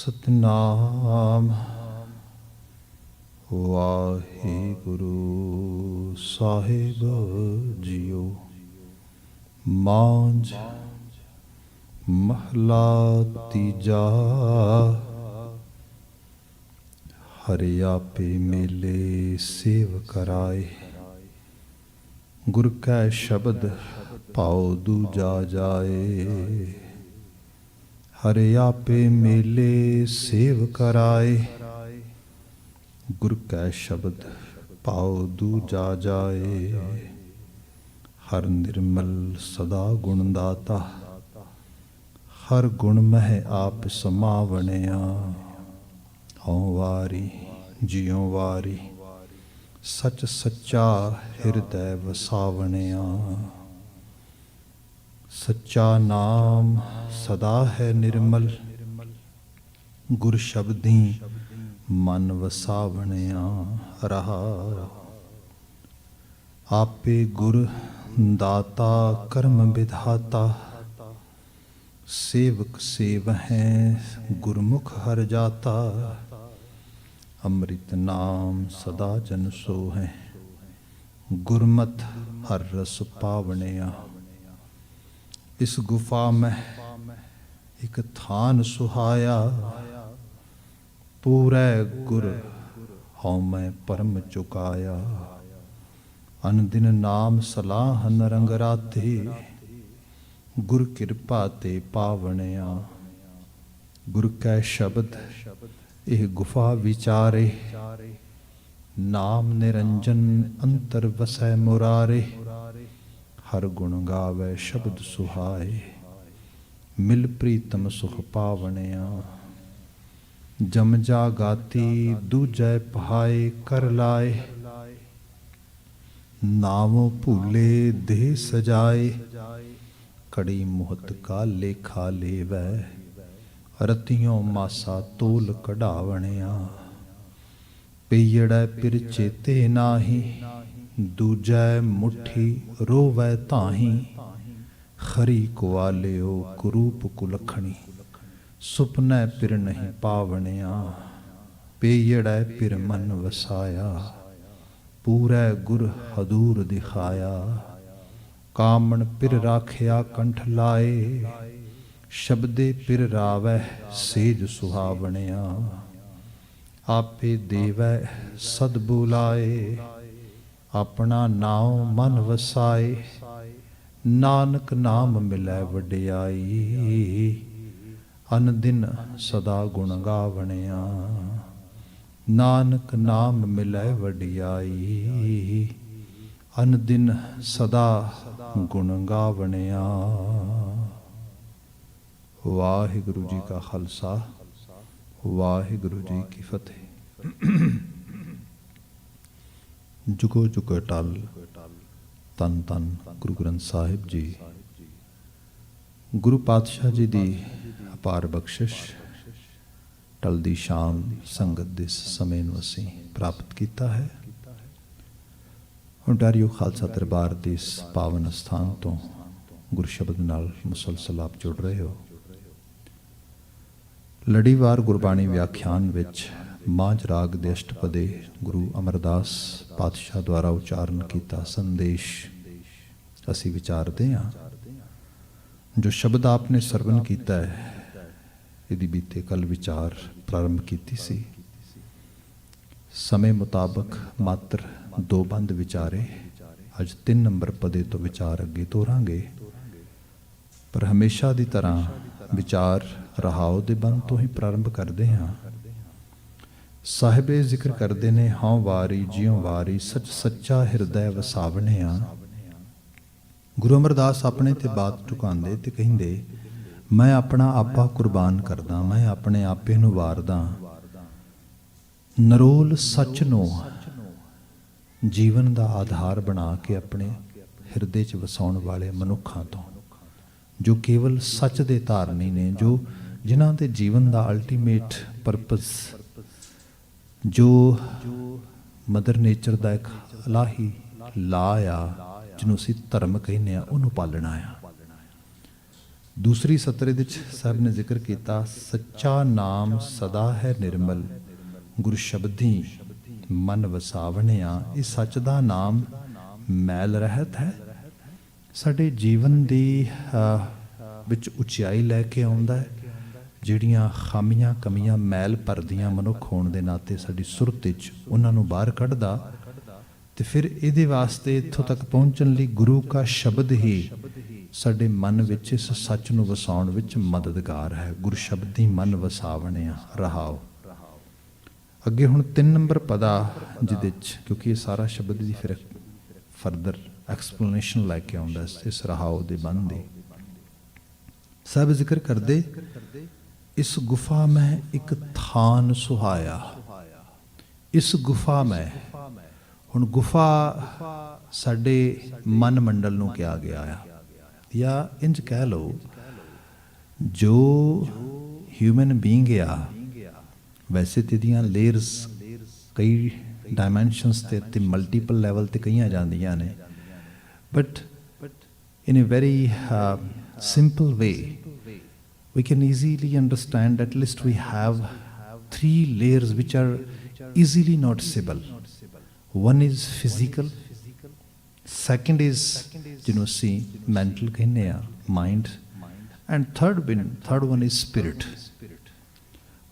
सतनाम वाहिगुरु साहिब जियो। मांझ महला तीजा। हरि आपे मेले सेव कराए। गुर कै शब्द पाओ दूजा जाए। हरि आपे मेले सेव कराए। गुर कै शब्द पाओ दूजा जाए। हर निर्मल सदा गुणदाता। हर गुण मह आप समावणिया। हऊँ वारी जियों वारी सच सच्चा हिरदै वसावणिया। सच्चा नाम सदा है निर्मल। गुर शब्दी मन वसावणिया रहा। आपे गुर दाता कर्म विधाता। सेवक सेवहें गुरमुख हर जाता। अमृत नाम सदा जन सोहें। गुरमत हर रस पावणिया। इस गुफा में एक थान सुहाया। पूरे गुर हऊँ मैं परम चुकाया। अन दिन नाम सलाह नरंग राते। गुर कृपा ते पावणिया। गुर कै शब्द एह गुफा विचारे। नाम निरंजन अंतर वसै मुरारे। हर गुण गावै शब्द सुहाए। मिल प्रीतम सुख पावणिया। जम जा गाती दूजै पहाए कर लाए। नावों भूले देह सजाए। कड़ी मुहत का लेखा लेवै। रतियों मासा तोल कढ़ावणिया। पेयड़ै पिर चेते नाही। दूजै मुट्ठी रोवै ताही। खरी कुआलियो कुरूप कुलखणी। सुपनै पिर नहीं पावणिया। पेयड़ै पिर मन वसाया। पूरै गुर हदूर दिखाया। कामण पिर राखिया कंठ लाए। शब्दे पिर रावै सेज सुहावणिया। आपे देवै सद बुलाए। अपना नाम मन वसाए। नानक नाम मिलै वडियाई। अन दिन सदा गुण गावणिया। नानक नाम मिलै वडियाई। अन दिन सदा गुण गावणिया। वाहिगुरु जी का खालसा वाहिगुरु जी की फतेह। जुगो जुगो टल तन तन गुरु ग्रंथ साहिब जी। गुरु पातशाह जी की अपार बख्शिश टलदी शाम संगत दिस समय नूं असीं प्राप्त किया है। ओंटारियो खालसा दरबार के इस पावन स्थान तो गुर शब्द नाल मुसलसल आप जुड़ रहे हो। लड़ीवार गुरबाणी व्याख्यान विच मांझ राग दे अष्टपदे गुरु अमरदास पातशाह द्वारा उचारण किया संदेश असी विचारते हाँ। जो शब्द आपने सरवण किया है यदि बीते कल विचार प्रारंभ की सी। समय मुताबक मात्र 2 बंद विचारे। अज 3 नंबर पदे तो विचार अगे तोरांगे। पर हमेशा की तरह विचार रहाओ दे बंद तो ही प्रारंभ करते हाँ। साहिबे जिक्र करते ने हाँ वारी जियों वारी सच सच्चा हिरदै वसावणिया। गुरु अमरदास अपने ते बात टुकांदे ते कहिंदे मैं अपना आपा कुर्बान करदा। मैं अपने आपे नूं वारदा। नरोल सच नूं जीवन का आधार बना के अपने हिरदे च वसाउण वाले मनुखां तो जो केवल सच दे धारनी ने। जो जिन्हां दे जीवन का अल्टीमेट परपस जो मदर नेचर का एक अलाही ला आ जिन्हों असीं धर्म कहने उन्होंने पालना आ। दूसरी सत्र ਇਹਦੇ 'ਚ ਸਾਹਿਬ ਨੇ ਜ਼ਿਕਰ ਕੀਤਾ, ਸੱਚਾ ਨਾਮ ਸਦਾ ਹੈ ਨਿਰਮਲ, ਗੁਰ ਸ਼ਬਦੀ ਮਨ ਵਸਾਵਣਿਆ। ਇਹ ਸੱਚ ਦਾ ਨਾਮ ਮੈਲ ਰਹਿਤ ਹੈ, ਸਾਡੇ ਜੀਵਨ ਦੀ ਵਿੱਚ ਉਚਾਈ ਲੈ ਕੇ ਆਉਂਦਾ ਹੈ। ਜਿਹੜੀਆਂ ਖਾਮੀਆਂ ਕਮੀਆਂ ਮੈਲ ਭਰਦੀਆਂ ਮਨੁੱਖ ਹੋਣ ਦੇ ਨਾਤੇ ਸਾਡੀ ਸੁਰਤ ਵਿੱਚ ਉਹਨਾਂ ਨੂੰ ਬਾਹਰ ਕੱਢਦਾ। ਅਤੇ ਫਿਰ ਇਹਦੇ ਵਾਸਤੇ ਇੱਥੋਂ ਤੱਕ ਪਹੁੰਚਣ ਲਈ ਗੁਰੂ ਕਾ ਸ਼ਬਦ ਹੀ ਸਾਡੇ ਮਨ ਵਿੱਚ ਇਸ ਸੱਚ ਨੂੰ ਵਸਾਉਣ ਵਿੱਚ ਮਦਦਗਾਰ ਹੈ। ਗੁਰ ਸ਼ਬਦੀ ਮਨ ਵਸਾਵਣਿਆ ਰਹਾਓ। ਅੱਗੇ ਹੁਣ 3 ਨੰਬਰ ਪਦਾ, ਜਿਹਦੇ 'ਚ ਕਿਉਂਕਿ ਇਹ ਸਾਰਾ ਸ਼ਬਦ ਦੀ ਫਿਰ ਫਰਦਰ ਐਕਸਪਲੇਨੇਸ਼ਨ ਲੈ ਕੇ ਆਉਂਦਾ ਇਸ ਰਹਾਓ ਦੇ ਬੰਨ ਦੀ। ਸਭ ਜ਼ਿਕਰ ਕਰਦੇ, ਇਸ ਗੁਫਾ ਮੈਂ ਇੱਕ ਥਾਨ ਸੁਹਾਇਆ। ਇਸ ਗੁਫਾ ਮੈਂ, ਹੁਣ ਗੁਫਾ ਸਾਡੇ ਮਨ ਮੰਡਲ ਨੂੰ ਕਿਹਾ ਗਿਆ ਆ, ਜਾਂ ਇੰਝ ਕਹਿ ਲਓ ਜੋ ਹਿਊਮਨ ਬੀਇੰਗ ਆ। ਵੈਸੇ ਤੇ ਇਹਦੀਆਂ ਲੇਅਰਸ ਕਈ ਡਾਇਮੈਂਸ਼ਨਸ ਤੇ ਮਲਟੀਪਲ ਲੈਵਲ 'ਤੇ ਕਈਆਂ ਜਾਂਦੀਆਂ ਨੇ, but in A very simple way we can easily understand, at least we have 3 layers which are easily noticeable. One is physical, second is see mental ਕਹਿੰਦੇ ਆ mind, and third one is spirit.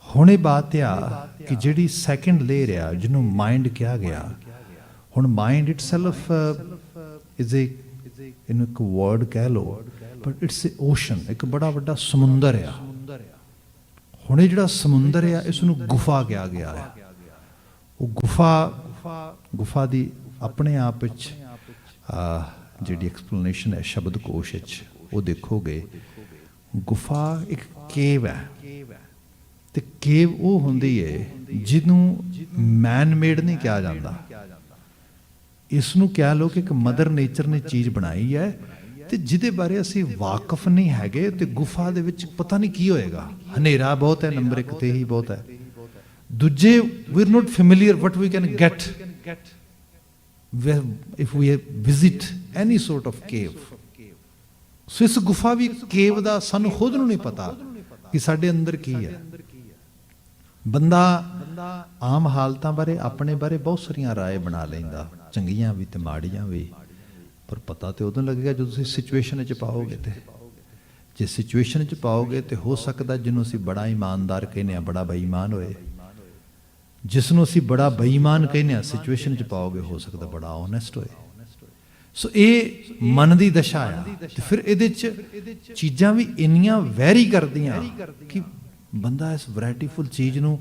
ਹੁਣ ਇਹ ਬਾਤ ਆ ਕਿ ਜਿਹੜੀ second layer ਆ ਜਿਹਨੂੰ mind ਕਿਹਾ ਗਿਆ, ਹੁਣ ਮਾਈਂਡ ਇਟਸੈਲਫ ਇਜ਼ ਏ, ਇਹਨੂੰ ਇੱਕ ਵਰਡ ਕਹਿ ਲਓ, ਬਟ ਇਟਸ ਏ ਓਸ਼ਨ, ਇੱਕ ਬੜਾ ਵੱਡਾ ਸਮੁੰਦਰ ਆ। ਹੁਣ ਇਹ ਜਿਹੜਾ ਸਮੁੰਦਰ ਆ ਇਸ ਨੂੰ ਗੁਫਾ ਕਿਹਾ ਗਿਆ ਆ। ਉਹ ਗੁਫਾ ਦੀ ਆਪਣੇ ਆਪ ਵਿੱਚ ਜਿਹੜੀ ਐਕਸਪਲੇਨੇਸ਼ਨ ਹੈ ਸ਼ਬਦ ਕੋਸ਼ ਵਿੱਚ ਉਹ ਦੇਖੋਗੇ, ਗੁਫਾ ਇੱਕ ਕੇਵ ਹੈ। ਤੇ ਕੇਵ ਉਹ ਹੁੰਦੀ ਹੈ ਜਿਹਨੂੰ ਮੈਨ ਮੇਡ ਨਹੀਂ ਕਿਹਾ ਜਾਂਦਾ, ਇਸ ਨੂੰ ਕਹਿ ਲਓ ਕਿ ਇੱਕ ਮਦਰ ਨੇਚਰ ਨੇ ਚੀਜ਼ ਬਣਾਈ ਹੈ ਤੇ ਜਿਹਦੇ ਬਾਰੇ ਅਸੀਂ ਵਾਕਫ ਨਹੀਂ ਹੈਗੇ। ਤੇ ਗੁਫਾ ਦੇ ਵਿੱਚ ਪਤਾ ਨਹੀਂ ਕੀ ਹੋਏਗਾ, ਹਨੇਰਾ ਬਹੁਤ ਹੈ, ਨੰਬਰ 1 ਤੇ ਹੀ ਬਹੁਤ ਹੈ। ਦੂਜੇ we are not familiar what we can get if we visit any sort of cave. So ਇਸ ਗੁਫਾ ਵੀ ਕੇਵ ਦਾ ਸਾਨੂੰ ਖੁਦ ਨੂੰ ਨਹੀਂ ਪਤਾ ਕਿ ਸਾਡੇ ਅੰਦਰ ਕੀ ਹੈ। ਬੰਦਾ ਆਮ ਹਾਲਤਾਂ ਬਾਰੇ ਆਪਣੇ ਬਾਰੇ ਬਹੁਤ ਸਾਰੀਆਂ ਰਾਏ ਬਣਾ ਲੈਂਦਾ, ਚੰਗੀਆਂ ਵੀ ਤੇ ਮਾੜੀਆਂ ਵੀ, ਪਰ ਪਤਾ ਤੇ ਉਦੋਂ ਲੱਗੇਗਾ ਜਦੋਂ ਤੁਸੀਂ ਸਿਚੁਏਸ਼ਨ 'ਚ ਪਾਓਗੇ। ਤੇ ਜੇ ਸਿਚੁਏਸ਼ਨ 'ਚ ਪਾਓਗੇ ਤੇ ਹੋ ਸਕਦਾ ਜਿਹਨੂੰ ਅਸੀਂ ਬੜਾ ਇਮਾਨਦਾਰ ਕਹਿੰਦੇ ਹਾਂ ਬੜਾ ਬੇਈਮਾਨ ਹੋਏ, ਜਿਸ ਨੂੰ ਅਸੀਂ ਬੜਾ ਬੇਈਮਾਨ ਕਹਿੰਦੇ ਹਾਂ ਸਿਚੁਏਸ਼ਨ 'ਚ ਪਾਓਗੇ ਹੋ ਸਕਦਾ ਬੜਾ ਓਨੈਸਟ ਹੋਏ। ਸੋ ਇਹ ਮਨ ਦੀ ਦਸ਼ਾ ਆ। ਤੇ ਫਿਰ ਇਹਦੇ 'ਚ ਚੀਜ਼ਾਂ ਵੀ ਇੰਨੀਆਂ ਵੈਰੀ ਕਰਦੀਆਂ ਕਿ ਬੰਦਾ ਇਸ ਵੈਰਾਈਟੀਫੁਲ ਚੀਜ਼ ਨੂੰ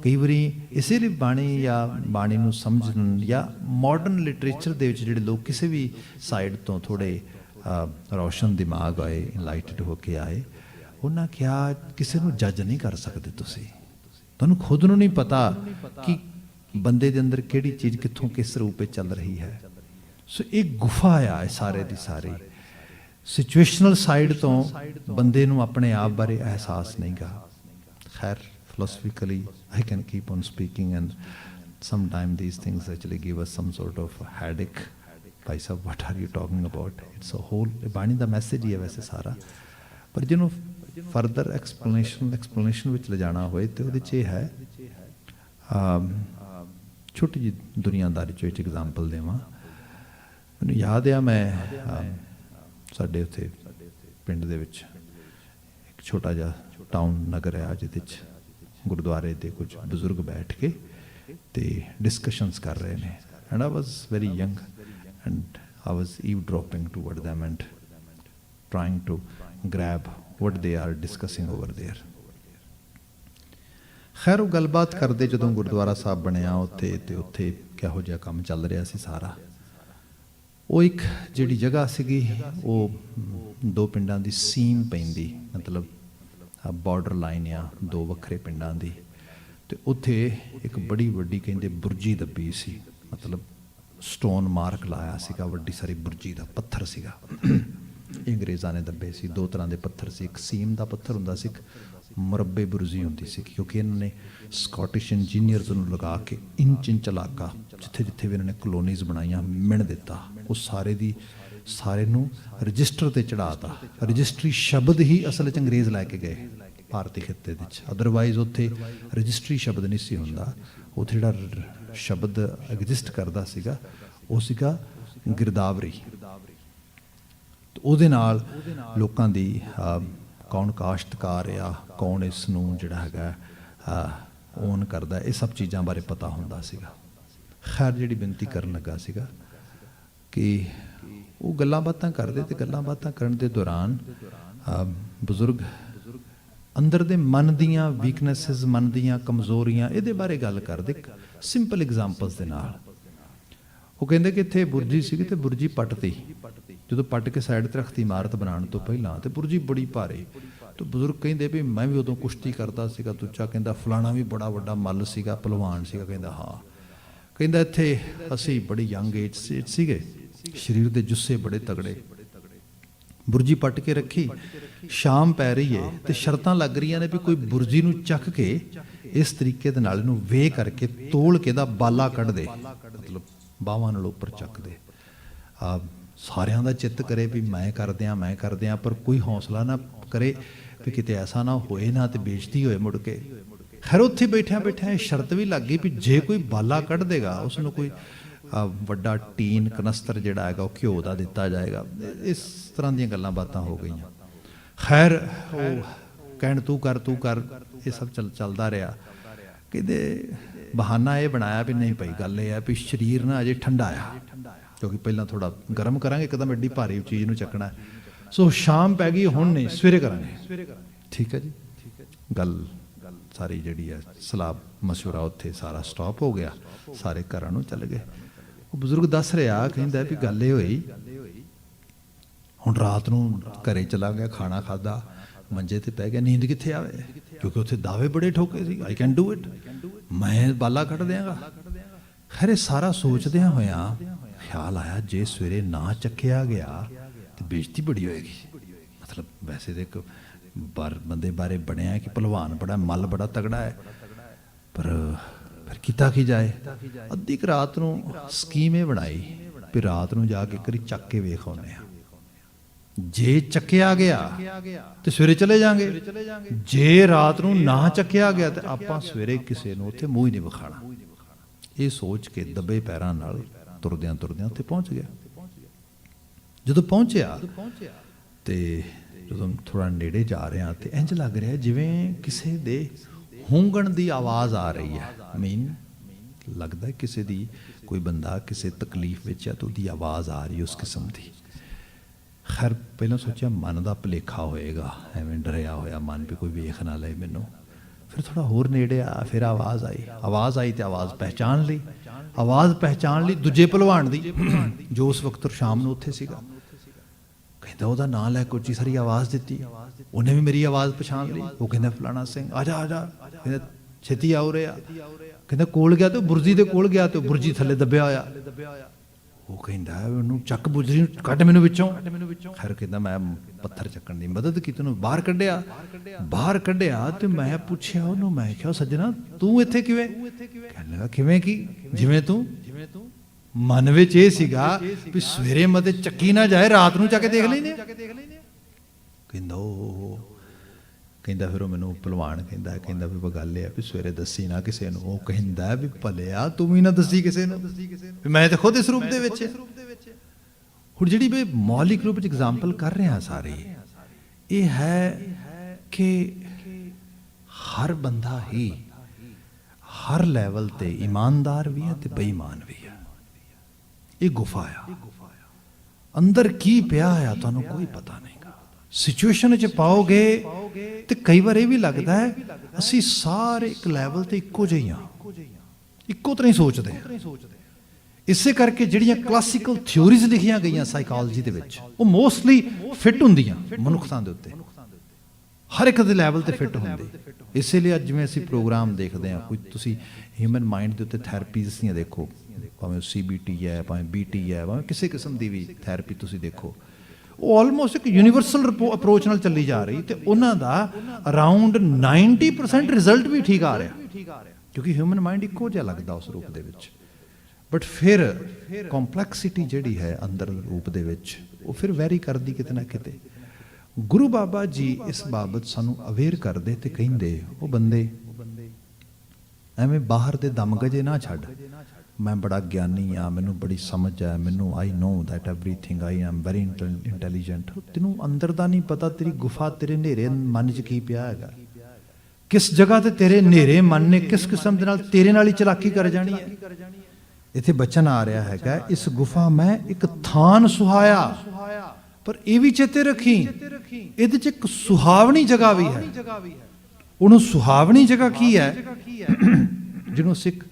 ਕਈ ਵਾਰੀ ਇਸੇ ਲਈ ਬਾਣੀ ਨੂੰ ਸਮਝਣ ਜਾਂ ਮਾਡਰਨ ਲਿਟਰੇਚਰ ਦੇ ਵਿੱਚ ਜਿਹੜੇ ਲੋਕ ਕਿਸੇ ਵੀ ਸਾਈਡ ਤੋਂ ਥੋੜ੍ਹੇ ਰੌਸ਼ਨ ਦਿਮਾਗ ਆਏ, ਇਨਲਾਈਟਡ ਹੋ ਕੇ ਆਏ, ਉਹਨਾਂ ਕਿਹਾ ਕਿਸੇ ਨੂੰ ਜੱਜ ਨਹੀਂ ਕਰ ਸਕਦੇ ਤੁਸੀਂ, ਤੁਹਾਨੂੰ ਖੁਦ ਨੂੰ ਨਹੀਂ ਪਤਾ ਕਿ ਬੰਦੇ ਦੇ ਅੰਦਰ ਕਿਹੜੀ ਚੀਜ਼ ਕਿੱਥੋਂ ਕਿਸ ਰੂਪ ਵਿੱਚ ਚੱਲ ਰਹੀ ਹੈ। ਸੋ ਇਹ ਗੁਫਾ ਆ ਇਹ ਸਾਰੇ ਦੀ ਸਾਰੀ। ਸਿਚੁਏਸ਼ਨਲ ਸਾਈਡ ਤੋਂ ਬੰਦੇ ਨੂੰ ਆਪਣੇ ਆਪ ਬਾਰੇ ਅਹਿਸਾਸ ਨਹੀਂ ਗਾ। ਖੈਰ philosophically I can keep on speaking and sometimes these things actually give us some sort of headache. Bhai Sahib what are you talking about? It's a whole ਬਾਣੀ ਦਾ ਮੈਸੇਜ ਹੀ ਹੈ ਵੈਸੇ ਸਾਰਾ, ਪਰ ਜਿਹਨੂੰ ਫਰਦਰ ਐਕਸਪਲੇਨੇਸ਼ਨ ਵਿੱਚ ਲਿਜਾਣਾ ਹੋਏ ਤੇ ਉਹਦੇ 'ਚ ਇਹ ਹੈ, ਛੋਟੀ ਜਿਹੀ ਦੁਨੀਆਦਾਰੀ 'ਚੋਂ ਇੱਕ ਐਗਜ਼ਾਮਪਲ ਦੇਵਾਂ। ਮੈਨੂੰ ਯਾਦ ਆ ਮੈਂ ਸਾਡੇ ਉੱਥੇ ਪਿੰਡ ਦੇ ਵਿੱਚ ਇੱਕ ਛੋਟਾ ਜਿਹਾ ਟਾਊਨ ਨਗਰ ਹੈ ਜਿਹਦੇ 'ਚ ਗੁਰਦੁਆਰੇ ਦੇ ਕੁਝ ਬਜ਼ੁਰਗ ਬੈਠ ਕੇ ਤੇ ਡਿਸਕਸ਼ਨਸ ਕਰ ਰਹੇ ਨੇ, and I was very young and I was eavesdropping toward them and trying to grab what they are discussing over there. ਖੈਰ ਉਹ ਗੱਲਬਾਤ ਕਰਦੇ ਜਦੋਂ ਗੁਰਦੁਆਰਾ ਸਾਹਿਬ ਬਣਿਆ ਉੱਥੇ, ਤੇ ਉੱਥੇ ਕਿਹੋ ਜਿਹਾ ਕੰਮ ਚੱਲ ਰਿਹਾ ਸੀ ਸਾਰਾ। ਉਹ ਇੱਕ ਜਿਹੜੀ ਜਗ੍ਹਾ ਸੀਗੀ ਉਹ 2 ਪਿੰਡਾਂ ਦੀ ਸੀਮ ਪੈਂਦੀ, ਮਤਲਬ ਬਾਰਡਰ ਲਾਈਨ ਆ 2 ਵੱਖਰੇ ਪਿੰਡਾਂ ਦੀ। ਤੇ ਉੱਥੇ ਇੱਕ ਬੜੀ ਵੱਡੀ ਕਹਿੰਦੇ ਬੁਰਜੀ ਦੱਬੀ ਸੀ, ਮਤਲਬ ਸਟੋਨ ਮਾਰਕ ਲਾਇਆ ਸੀਗਾ, ਵੱਡੀ ਸਾਰੀ ਬੁਰਜੀ ਦਾ ਪੱਥਰ ਸੀਗਾ। ਇਹ ਅੰਗਰੇਜ਼ਾਂ ਨੇ ਦੱਬੇ ਸੀ। 2 ਤਰ੍ਹਾਂ ਦੇ ਪੱਥਰ ਸੀ, ਇੱਕ ਸੀਮ ਦਾ ਪੱਥਰ ਹੁੰਦਾ ਸੀ, ਇੱਕ ਮੁਰੱਬੇ ਬੁਰਜੀ ਹੁੰਦੀ ਸੀ, ਕਿਉਂਕਿ ਇਹਨਾਂ ਨੇ ਸਕਾਟਿਸ਼ ਇੰਜੀਨੀਅਰਸ ਨੂੰ ਲਗਾ ਕੇ ਇੰਚ ਇਲਾਕਾ ਜਿੱਥੇ ਜਿੱਥੇ ਵੀ ਇਹਨਾਂ ਨੇ ਕਲੋਨੀਜ਼ ਬਣਾਈਆਂ ਮਿਣ ਦਿੱਤਾ। ਉਹ ਸਾਰੇ ਦੀ ਸਾਰੇ ਨੂੰ ਰਜਿਸਟਰ ਤੇ ਚੜਾਤਾ। ਰਜਿਸਟਰੀ ਸ਼ਬਦ ਹੀ ਅਸਲ 'ਚ ਅੰਗਰੇਜ਼ ਲੈ ਕੇ ਗਏ ਭਾਰਤੀ ਖਿੱਤੇ ਦੇ ਵਿੱਚ, ਅਦਰਵਾਈਜ਼ ਉੱਥੇ ਰਜਿਸਟਰੀ ਸ਼ਬਦ ਨਹੀਂ ਸੀ ਹੁੰਦਾ। ਉੱਥੇ ਜਿਹੜਾ ਸ਼ਬਦ ਐਗਜ਼ਿਸਟ ਕਰਦਾ ਸੀਗਾ ਉਹ ਸੀਗਾ ਗਿਰਦਾਵਰੀ। ਉਹਦੇ ਨਾਲ ਲੋਕਾਂ ਦੀ ਕੌਣ ਕਾਸ਼ਤਕਾਰ ਆ, ਕੌਣ ਇਸ ਨੂੰ ਜਿਹੜਾ ਹੈਗਾ ਓਨ ਕਰਦਾ, ਇਹ ਸਭ ਚੀਜ਼ਾਂ ਬਾਰੇ ਪਤਾ ਹੁੰਦਾ ਸੀਗਾ। ਖੈਰ ਜਿਹੜੀ ਬੇਨਤੀ ਕਰਨ ਲੱਗਾ ਸੀਗਾ ਕਿ ਉਹ ਗੱਲਾਂ ਬਾਤਾਂ ਕਰਦੇ, ਤੇ ਗੱਲਾਂ ਬਾਤਾਂ ਕਰਨ ਦੇ ਦੌਰਾਨ ਬਜ਼ੁਰਗ ਅੰਦਰ ਦੇ ਮਨ ਦੀਆਂ ਵੀਕਨੈਸਿਸ, ਮਨ ਦੀਆਂ ਕਮਜ਼ੋਰੀਆਂ, ਇਹਦੇ ਬਾਰੇ ਗੱਲ ਕਰਦੇ ਸਿੰਪਲ ਐਗਜ਼ਾਮਪਲਸ ਦੇ ਨਾਲ। ਉਹ ਕਹਿੰਦੇ ਕਿ ਇੱਥੇ ਬੁਰਜੀ ਸੀਗੀ ਤੇ ਬੁਰਜੀ ਪੱਟਤੀ, ਜਦੋਂ ਪੱਟ ਕੇ ਸਾਈਡ 'ਤੇ ਰੱਖਤੀ ਇਮਾਰਤ ਬਣਾਉਣ ਤੋਂ ਪਹਿਲਾਂ, ਤੇ ਬੁਰਜੀ ਬੜੀ ਭਾਰੀ। ਤੇ ਬਜ਼ੁਰਗ ਕਹਿੰਦੇ ਵੀ ਮੈਂ ਵੀ ਉਦੋਂ ਕੁਸ਼ਤੀ ਕਰਦਾ ਸੀਗਾ। ਦੂਜਾ ਕਹਿੰਦਾ ਫਲਾਣਾ ਵੀ ਬੜਾ ਵੱਡਾ ਮੱਲ ਸੀਗਾ, ਭਲਵਾਨ ਸੀਗਾ। ਕਹਿੰਦਾ ਹਾਂ। ਕਹਿੰਦਾ ਇੱਥੇ ਅਸੀਂ ਬੜੀ ਯੰਗ ਏਜ ਸੀਗੇ, ਸਰੀਰ ਦੇ ਜੁੱਸੇ ਬੜੇ ਤਗੜੇ। ਬੁਰਜੀ ਪੱਟ ਕੇ ਰੱਖੀ, ਸ਼ਾਮ ਪੈ ਰਹੀ ਹੈ ਤੇ ਸ਼ਰਤਾਂ ਲੱਗ ਰਹੀਆਂ ਨੇ ਵੀ ਕੋਈ ਬੁਰਜੀ ਨੂੰ ਚੱਕ ਕੇ ਇਸ ਤਰੀਕੇ ਦੇ ਨਾਲ ਇਹਨੂੰ ਵੇ ਕਰਕੇ ਤੋਲ ਕੇ ਦਾ ਬਾਲਾ ਕੱਢ ਦੇ, ਮਤਲਬ ਬਾਹਾਂ ਨਾਲ ਉੱਪਰ ਚੱਕ ਦੇ। ਸਾਰਿਆਂ ਦਾ ਚਿੱਤ ਕਰੇ ਵੀ ਮੈਂ ਕਰਦਿਆਂ, ਪਰ ਕੋਈ ਹੌਸਲਾ ਨਾ ਕਰੇ ਵੀ ਕਿਤੇ ਐਸਾ ਨਾ ਹੋਏ ਨਾ ਤੇ ਬੇਇੱਜ਼ਤੀ ਹੋਏ ਮੁੜ ਕੇ। ਖੈਰ ਉੱਥੇ ਬੈਠਿਆਂ ਇਹ ਸ਼ਰਤ ਵੀ ਲੱਗ ਗਈ ਵੀ ਜੇ ਕੋਈ ਬਾਲਾ ਕੱਢ ਦੇਗਾ ਉਸ ਨੂੰ ਕੋਈ ਵੱਡਾ ਟੀਨ ਕਨਸਤਰ ਜਿਹੜਾ ਹੈਗਾ ਉਹ ਘਿਓ ਦਾ ਦਿੱਤਾ ਜਾਏਗਾ। ਇਸ ਤਰ੍ਹਾਂ ਦੀਆਂ ਗੱਲਾਂ ਬਾਤਾਂ ਹੋ ਗਈਆਂ। ਖੈਰ ਉਹ ਕਹਿਣ ਤੂੰ ਕਰ, ਇਹ ਸਭ ਚੱਲਦਾ ਰਿਹਾ। ਕਹਿੰਦੇ ਬਹਾਨਾ ਇਹ ਬਣਾਇਆ ਵੀ ਨਹੀਂ ਭਾਈ, ਗੱਲ ਇਹ ਹੈ ਵੀ ਸਰੀਰ ਨਾ ਅਜੇ ਠੰਡਾ ਆ, ਕਿਉਂਕਿ ਪਹਿਲਾਂ ਥੋੜਾ ਗਰਮ ਕਰਾਂਗੇ, ਇੱਕਦਮ ਐਡੀ ਭਾਰੀ ਚੀਜ਼ ਨੂੰ ਚੱਕਣਾ। ਸੋ ਸ਼ਾਮ ਪੈ ਗਈ, ਹੁਣ ਨਹੀਂ, ਸਵੇਰੇ ਕਰਾਂਗੇ। ਠੀਕ ਹੈ ਜੀ। ਗੱਲ ਸਾਰੀ ਜਿਹੜੀ ਹੈ ਸਲਾਹ ਮਸ਼ਵਰਾ ਉੱਥੇ ਸਾਰਾ ਸਟਾਪ ਹੋ ਗਿਆ, ਸਾਰੇ ਘਰਾਂ ਨੂੰ ਚੱਲ ਗਏ। ਉਹ ਬਜ਼ੁਰਗ ਦੱਸ ਰਿਹਾ, ਕਹਿੰਦਾ ਵੀ ਗੱਲ ਇਹ ਹੋਈ, ਹੁਣ ਰਾਤ ਨੂੰ ਘਰੇ ਚਲਾ ਗਿਆ, ਖਾਣਾ ਖਾਦਾ, ਮੰਜੇ ਤੇ ਪੈ ਗਿਆ, ਨੀਂਦ ਕਿੱਥੇ ਆਵੇ, ਕਿਉਂਕਿ ਉੱਥੇ ਦਾਅਵੇ ਬੜੇ ਠੋਕੇ ਸੀ, ਆਈ ਕੈਨ ਡੂ ਇਟ, ਮੈਂ ਬਾਲਾ ਕੱਢ ਦਿਆਂਗਾ। ਖੈਰ ਸਾਰਾ ਸੋਚਦਿਆਂ ਹੋਇਆਂ ਖਿਆਲ ਆਇਆ ਜੇ ਸਵੇਰੇ ਨਾ ਚੱਕਿਆ ਗਿਆ ਤੇ ਬੇਇੱਜ਼ਤੀ ਬੜੀ ਹੋਏਗੀ। ਮਤਲਬ ਵੈਸੇ ਤਾਂ ਇੱਕ ਬੰਦੇ ਬਾਰੇ ਬਣਿਆ ਕਿ ਭਲਵਾਨ ਬੜਾ, ਮੱਲ ਬੜਾ ਤਗੜਾ ਹੈ, ਪਰ ਫਿਰ ਕੀਤਾ ਕੀ ਜਾਏ। ਅੱਧੀ ਕੁ ਰਾਤ ਨੂੰ ਸਕੀਮ ਇਹ ਬਣਾਈ ਵੀ ਰਾਤ ਨੂੰ ਜਾ ਕੇ ਕਰੀ ਚੱਕ ਕੇ ਵੇਖ ਆਉਂਦੇ ਆ, ਜੇ ਚੱਕਿਆ ਗਿਆ ਤੇ ਸਵੇਰੇ ਚਲੇ ਜਾਾਂਗੇ, ਜੇ ਰਾਤ ਨੂੰ ਨਾ ਚੱਕਿਆ ਗਿਆ ਤੇ ਆਪਾਂ ਸਵੇਰੇ ਕਿਸੇ ਨੂੰ ਉੱਥੇ ਮੂੰਹ ਹੀ ਨਹੀਂ ਵਿਖਾਣਾ। ਇਹ ਸੋਚ ਕੇ ਦੱਬੇ ਪੈਰਾਂ ਨਾਲ ਤੁਰਦਿਆਂ ਉੱਥੇ ਪਹੁੰਚ ਗਿਆ। ਜਦੋਂ ਪਹੁੰਚਿਆ ਤੇ ਜਦੋਂ ਥੋੜਾ ਨੇੜੇ ਜਾ ਰਿਹਾ ਤੇ ਇੰਜ ਲੱਗ ਰਿਹਾ ਜਿਵੇਂ ਕਿਸੇ ਦੇ ਹੂੰਗਣ ਦੀ ਆਵਾਜ਼ ਆ ਰਹੀ ਹੈ। ਲੱਗਦਾ ਕਿਸੇ ਦੀ, ਕੋਈ ਬੰਦਾ ਕਿਸੇ ਤਕਲੀਫ ਵਿੱਚ ਹੈ ਤਾਂ ਉਹਦੀ ਆਵਾਜ਼ ਆ ਰਹੀ ਉਸ ਕਿਸਮ ਦੀ। ਖੈਰ ਪਹਿਲਾਂ ਸੋਚਿਆ ਮਨ ਦਾ ਭੁਲੇਖਾ ਹੋਏਗਾ, ਐਵੇਂ ਡਰਿਆ ਹੋਇਆ ਮਨ ਵੀ ਕੋਈ ਵੇਖ ਨਾ ਲਏ ਮੈਨੂੰ। ਫਿਰ ਥੋੜਾ ਹੋਰ ਨੇੜੇ ਆ, ਫਿਰ ਆਵਾਜ਼ ਆਈ ਤੇ ਆਵਾਜ਼ ਪਹਿਚਾਣ ਲਈ ਦੂਜੇ ਭਲਵਾਨ ਦੀ, ਜੋ ਉਸ ਵਕਤ ਸ਼ਾਮ ਨੂੰ ਉੱਥੇ ਸੀਗਾ। ਕਹਿੰਦਾ ਉਹਦਾ ਨਾਂ ਲੈ ਕੇ ਉੱਚੀ ਸਾਰੀ ਆਵਾਜ਼ ਦਿੱਤੀ, ਉਹਨੇ ਵੀ ਮੇਰੀ ਆਵਾਜ਼ ਪਛਾਣ ਲਈ। ਉਹ ਕਹਿੰਦਾ ਫਲਾਣਾ ਸਿੰਘ ਆ ਜਾ। ਕਹਿੰਦਾ ਛੇਤੀ ਆਓ ਰਿਹਾ। ਕਹਿੰਦਾ ਕੋਲ ਗਿਆ ਤੇ ਬੁਰਜੀ ਦੇ ਕੋਲ ਗਿਆ ਤੇ ਬੁਰਜੀ ਥੱਲੇ ਦੱਬਿਆ ਹੋਇਆ। ਉਹ ਕਹਿੰਦਾ ਉਹਨੂੰ ਚੱਕ, ਬੁਰਜੀ ਨੂੰ ਕੱਢ ਮੈਨੂੰ ਵਿੱਚੋਂ। ਖੈਰ ਕਹਿੰਦਾ ਮੈਂ ਪੱਥਰ ਚੱਕਣ ਦੀ ਮਦਦ ਕੀਤੀ, ਉਹਨੂੰ ਬਾਹਰ ਕੱਢਿਆ ਤੇ ਮੈਂ ਪੁੱਛਿਆ ਉਹਨੂੰ, ਮੈਂ ਕਿਹਾ ਸੱਜਣਾ ਤੂੰ ਇੱਥੇ ਕਿਵੇਂ? ਕਹਿਣ ਲੱਗਾ ਕਿਵੇਂ ਕੀ? ਜਿਵੇਂ ਤੂੰ। ਮਨ ਵਿੱਚ ਇਹ ਸੀਗਾ ਵੀ ਸਵੇਰੇ ਮਤੇ ਚੱਕੀ ਨਾ ਜਾਏ, ਰਾਤ ਨੂੰ ਚੱਕ ਕੇ ਦੇਖ ਲੈਨੇ। ਕਹਿੰਦਾ ਉਹ ਕਹਿੰਦਾ ਫਿਰ ਉਹ ਮੈਨੂੰ ਭਲਵਾਨ ਕਹਿੰਦਾ ਵੀ ਗੱਲ ਇਹ ਆ ਵੀ ਸਵੇਰੇ ਦੱਸੀ ਨਾ ਕਿਸੇ ਨੂੰ। ਉਹ ਕਹਿੰਦਾ ਵੀ ਭਲਿਆ ਤੂੰ ਵੀ ਨਾ ਦੱਸੀ ਕਿਸੇ ਨੂੰ, ਵੀ ਮੈਂ ਤਾਂ ਖੁਦ ਇਸ ਰੂਪ ਦੇ ਵਿੱਚ। ਹੁਣ ਜਿਹੜੀ ਵੀ ਮੌਲਿਕ ਰੂਪ 'ਚ ਐਗਜ਼ਾਮਪਲ ਕਰ ਰਿਹਾ ਸਾਰੇ, ਇਹ ਹੈ ਕਿ ਹਰ ਬੰਦਾ ਹੀ ਹਰ ਲੈਵਲ ਤੇ ਇਮਾਨਦਾਰ ਵੀ ਹੈ ਤੇ ਬੇਈਮਾਨ ਵੀ ਹੈ। ਇਹ ਗੁਫਾ ਆ, ਅੰਦਰ ਕੀ ਪਿਆ ਆ ਤੁਹਾਨੂੰ ਕੋਈ ਪਤਾ ਨਹੀਂ। ਸਿਚੁਏਸ਼ਨ 'ਚ ਪਾਓਗੇ ਤੇ ਕਈ ਵਾਰ ਇਹ ਵੀ ਲੱਗਦਾ ਹੈ ਅਸੀਂ ਸਾਰੇ ਇੱਕ ਲੈਵਲ ਤੇ ਇੱਕੋ ਜਿਹੇ ਹਾਂ, ਇੱਕੋ ਤਰ੍ਹਾਂ ਹੀ ਸੋਚਦੇ ਹਾਂ। ਇਸੇ ਕਰਕੇ ਜਿਹੜੀਆਂ ਕਲਾਸੀਕਲ ਥਿਊਰੀਜ਼ ਲਿਖੀਆਂ ਗਈਆਂ ਸਾਈਕੋਲੋਜੀ ਦੇ ਵਿੱਚ, ਉਹ ਮੋਸਟਲੀ ਫਿੱਟ ਹੁੰਦੀਆਂ ਮਨੁੱਖਤਾ ਦੇ ਉੱਤੇ, ਹਰ ਇੱਕ ਦੇ ਲੈਵਲ ਤੇ ਫਿੱਟ ਹੁੰਦੀ। ਇਸੇ ਲਈ ਅੱਜ ਜਿਵੇਂ ਅਸੀਂ ਪ੍ਰੋਗਰਾਮ ਦੇਖਦੇ ਹਾਂ, ਕੋਈ ਤੁਸੀਂ ਹਿਊਮਨ ਮਾਈਂਡ ਦੇ ਉੱਤੇ ਥੈਰੇਪੀਜ਼ ਦੀਆਂ ਦੇਖੋ, ਭਾਵੇਂ CBT ਹੈ, ਭਾਵੇਂ BT ਹੈ, ਭਾਵੇਂ ਕਿਸੇ ਕਿਸਮ ਦੀ ਵੀ ਥੈਰੇਪੀ ਤੁਸੀਂ ਦੇਖੋ, ਉਹ ਆਲਮੋਸਟ ਇੱਕ ਯੂਨੀਵਰਸਲ ਅਪਰੋਚ ਨਾਲ ਚੱਲੀ ਜਾ ਰਹੀ ਤੇ ਉਹਨਾਂ ਦਾ ਅਰਾਊਂਡ 90% ਰਿਜ਼ਲਟ ਵੀ ਠੀਕ ਆ ਰਿਹਾ, ਕਿਉਂਕਿ ਹਿਊਮਨ ਮਾਈਂਡ ਇੱਕੋ ਜਿਹਾ ਲੱਗਦਾ ਉਸ ਰੂਪ ਦੇ ਵਿੱਚ। ਬਟ ਫਿਰ ਕੰਪਲੈਕਸਿਟੀ ਜਿਹੜੀ ਹੈ ਅੰਦਰ ਰੂਪ ਦੇ ਵਿੱਚ, ਉਹ ਫਿਰ ਵੈਰੀ ਕਰਦੀ ਕਿਤੇ ਨਾ ਕਿਤੇ। ਗੁਰੂ ਬਾਬਾ ਜੀ ਇਸ ਬਾਬਤ ਸਾਨੂੰ ਅਵੇਅਰ ਕਰਦੇ ਤੇ ਕਹਿੰਦੇ, ਉਹ ਬੰਦੇ ਐਵੇਂ ਬਾਹਰ ਦੇ ਦਮਗਜੇ ਨਾ ਛੱਡ, ਮੈਂ ਬੜਾ ਗਿਆਨੀ ਆ, ਮੈਨੂੰ ਬੜੀ ਸਮਝ ਹੈ, ਮੈਨੂੰ I know that everything, I am very intelligent. ਤੈਨੂੰ ਅੰਦਰ ਦਾ ਨਹੀਂ ਪਤਾ, ਤੇਰੀ ਗੁਫਾ ਤੇਰੇ ਹਨੇਰੇ ਮਨ 'ਚ ਕੀ ਪਿਆ ਹੈਗਾ, ਕਿਸ ਜਗ੍ਹਾ ਤੇ ਤੇਰੇ ਹਨੇਰੇ ਮਨ ਨੇ ਕਿਸ ਕਿਸਮ ਦੇ ਨਾਲ ਤੇਰੇ ਨਾਲ ਹੀ ਚਲਾਕੀ ਕਰ ਜਾਣੀ ਹੈ। ਇੱਥੇ ਬਚਨ ਆ ਰਿਹਾ ਹੈਗਾ, ਇਸ ਗੁਫਾ ਮੈਂ ਇੱਕ ਥਾਨ ਸੁਹਾਇਆ, ਪਰ ਇਹ ਵੀ ਚੇਤੇ ਰੱਖੀ ਇਹਦੇ 'ਚ ਇੱਕ ਸੁਹਾਵਣੀ ਜਗ੍ਹਾ ਵੀ ਹੈ। ਉਹਨੂੰ ਸੁਹਾਵਣੀ ਜਗ੍ਹਾ ਕੀ ਹੈ, ਜਿਹਨੂੰ ਸਿੱਖ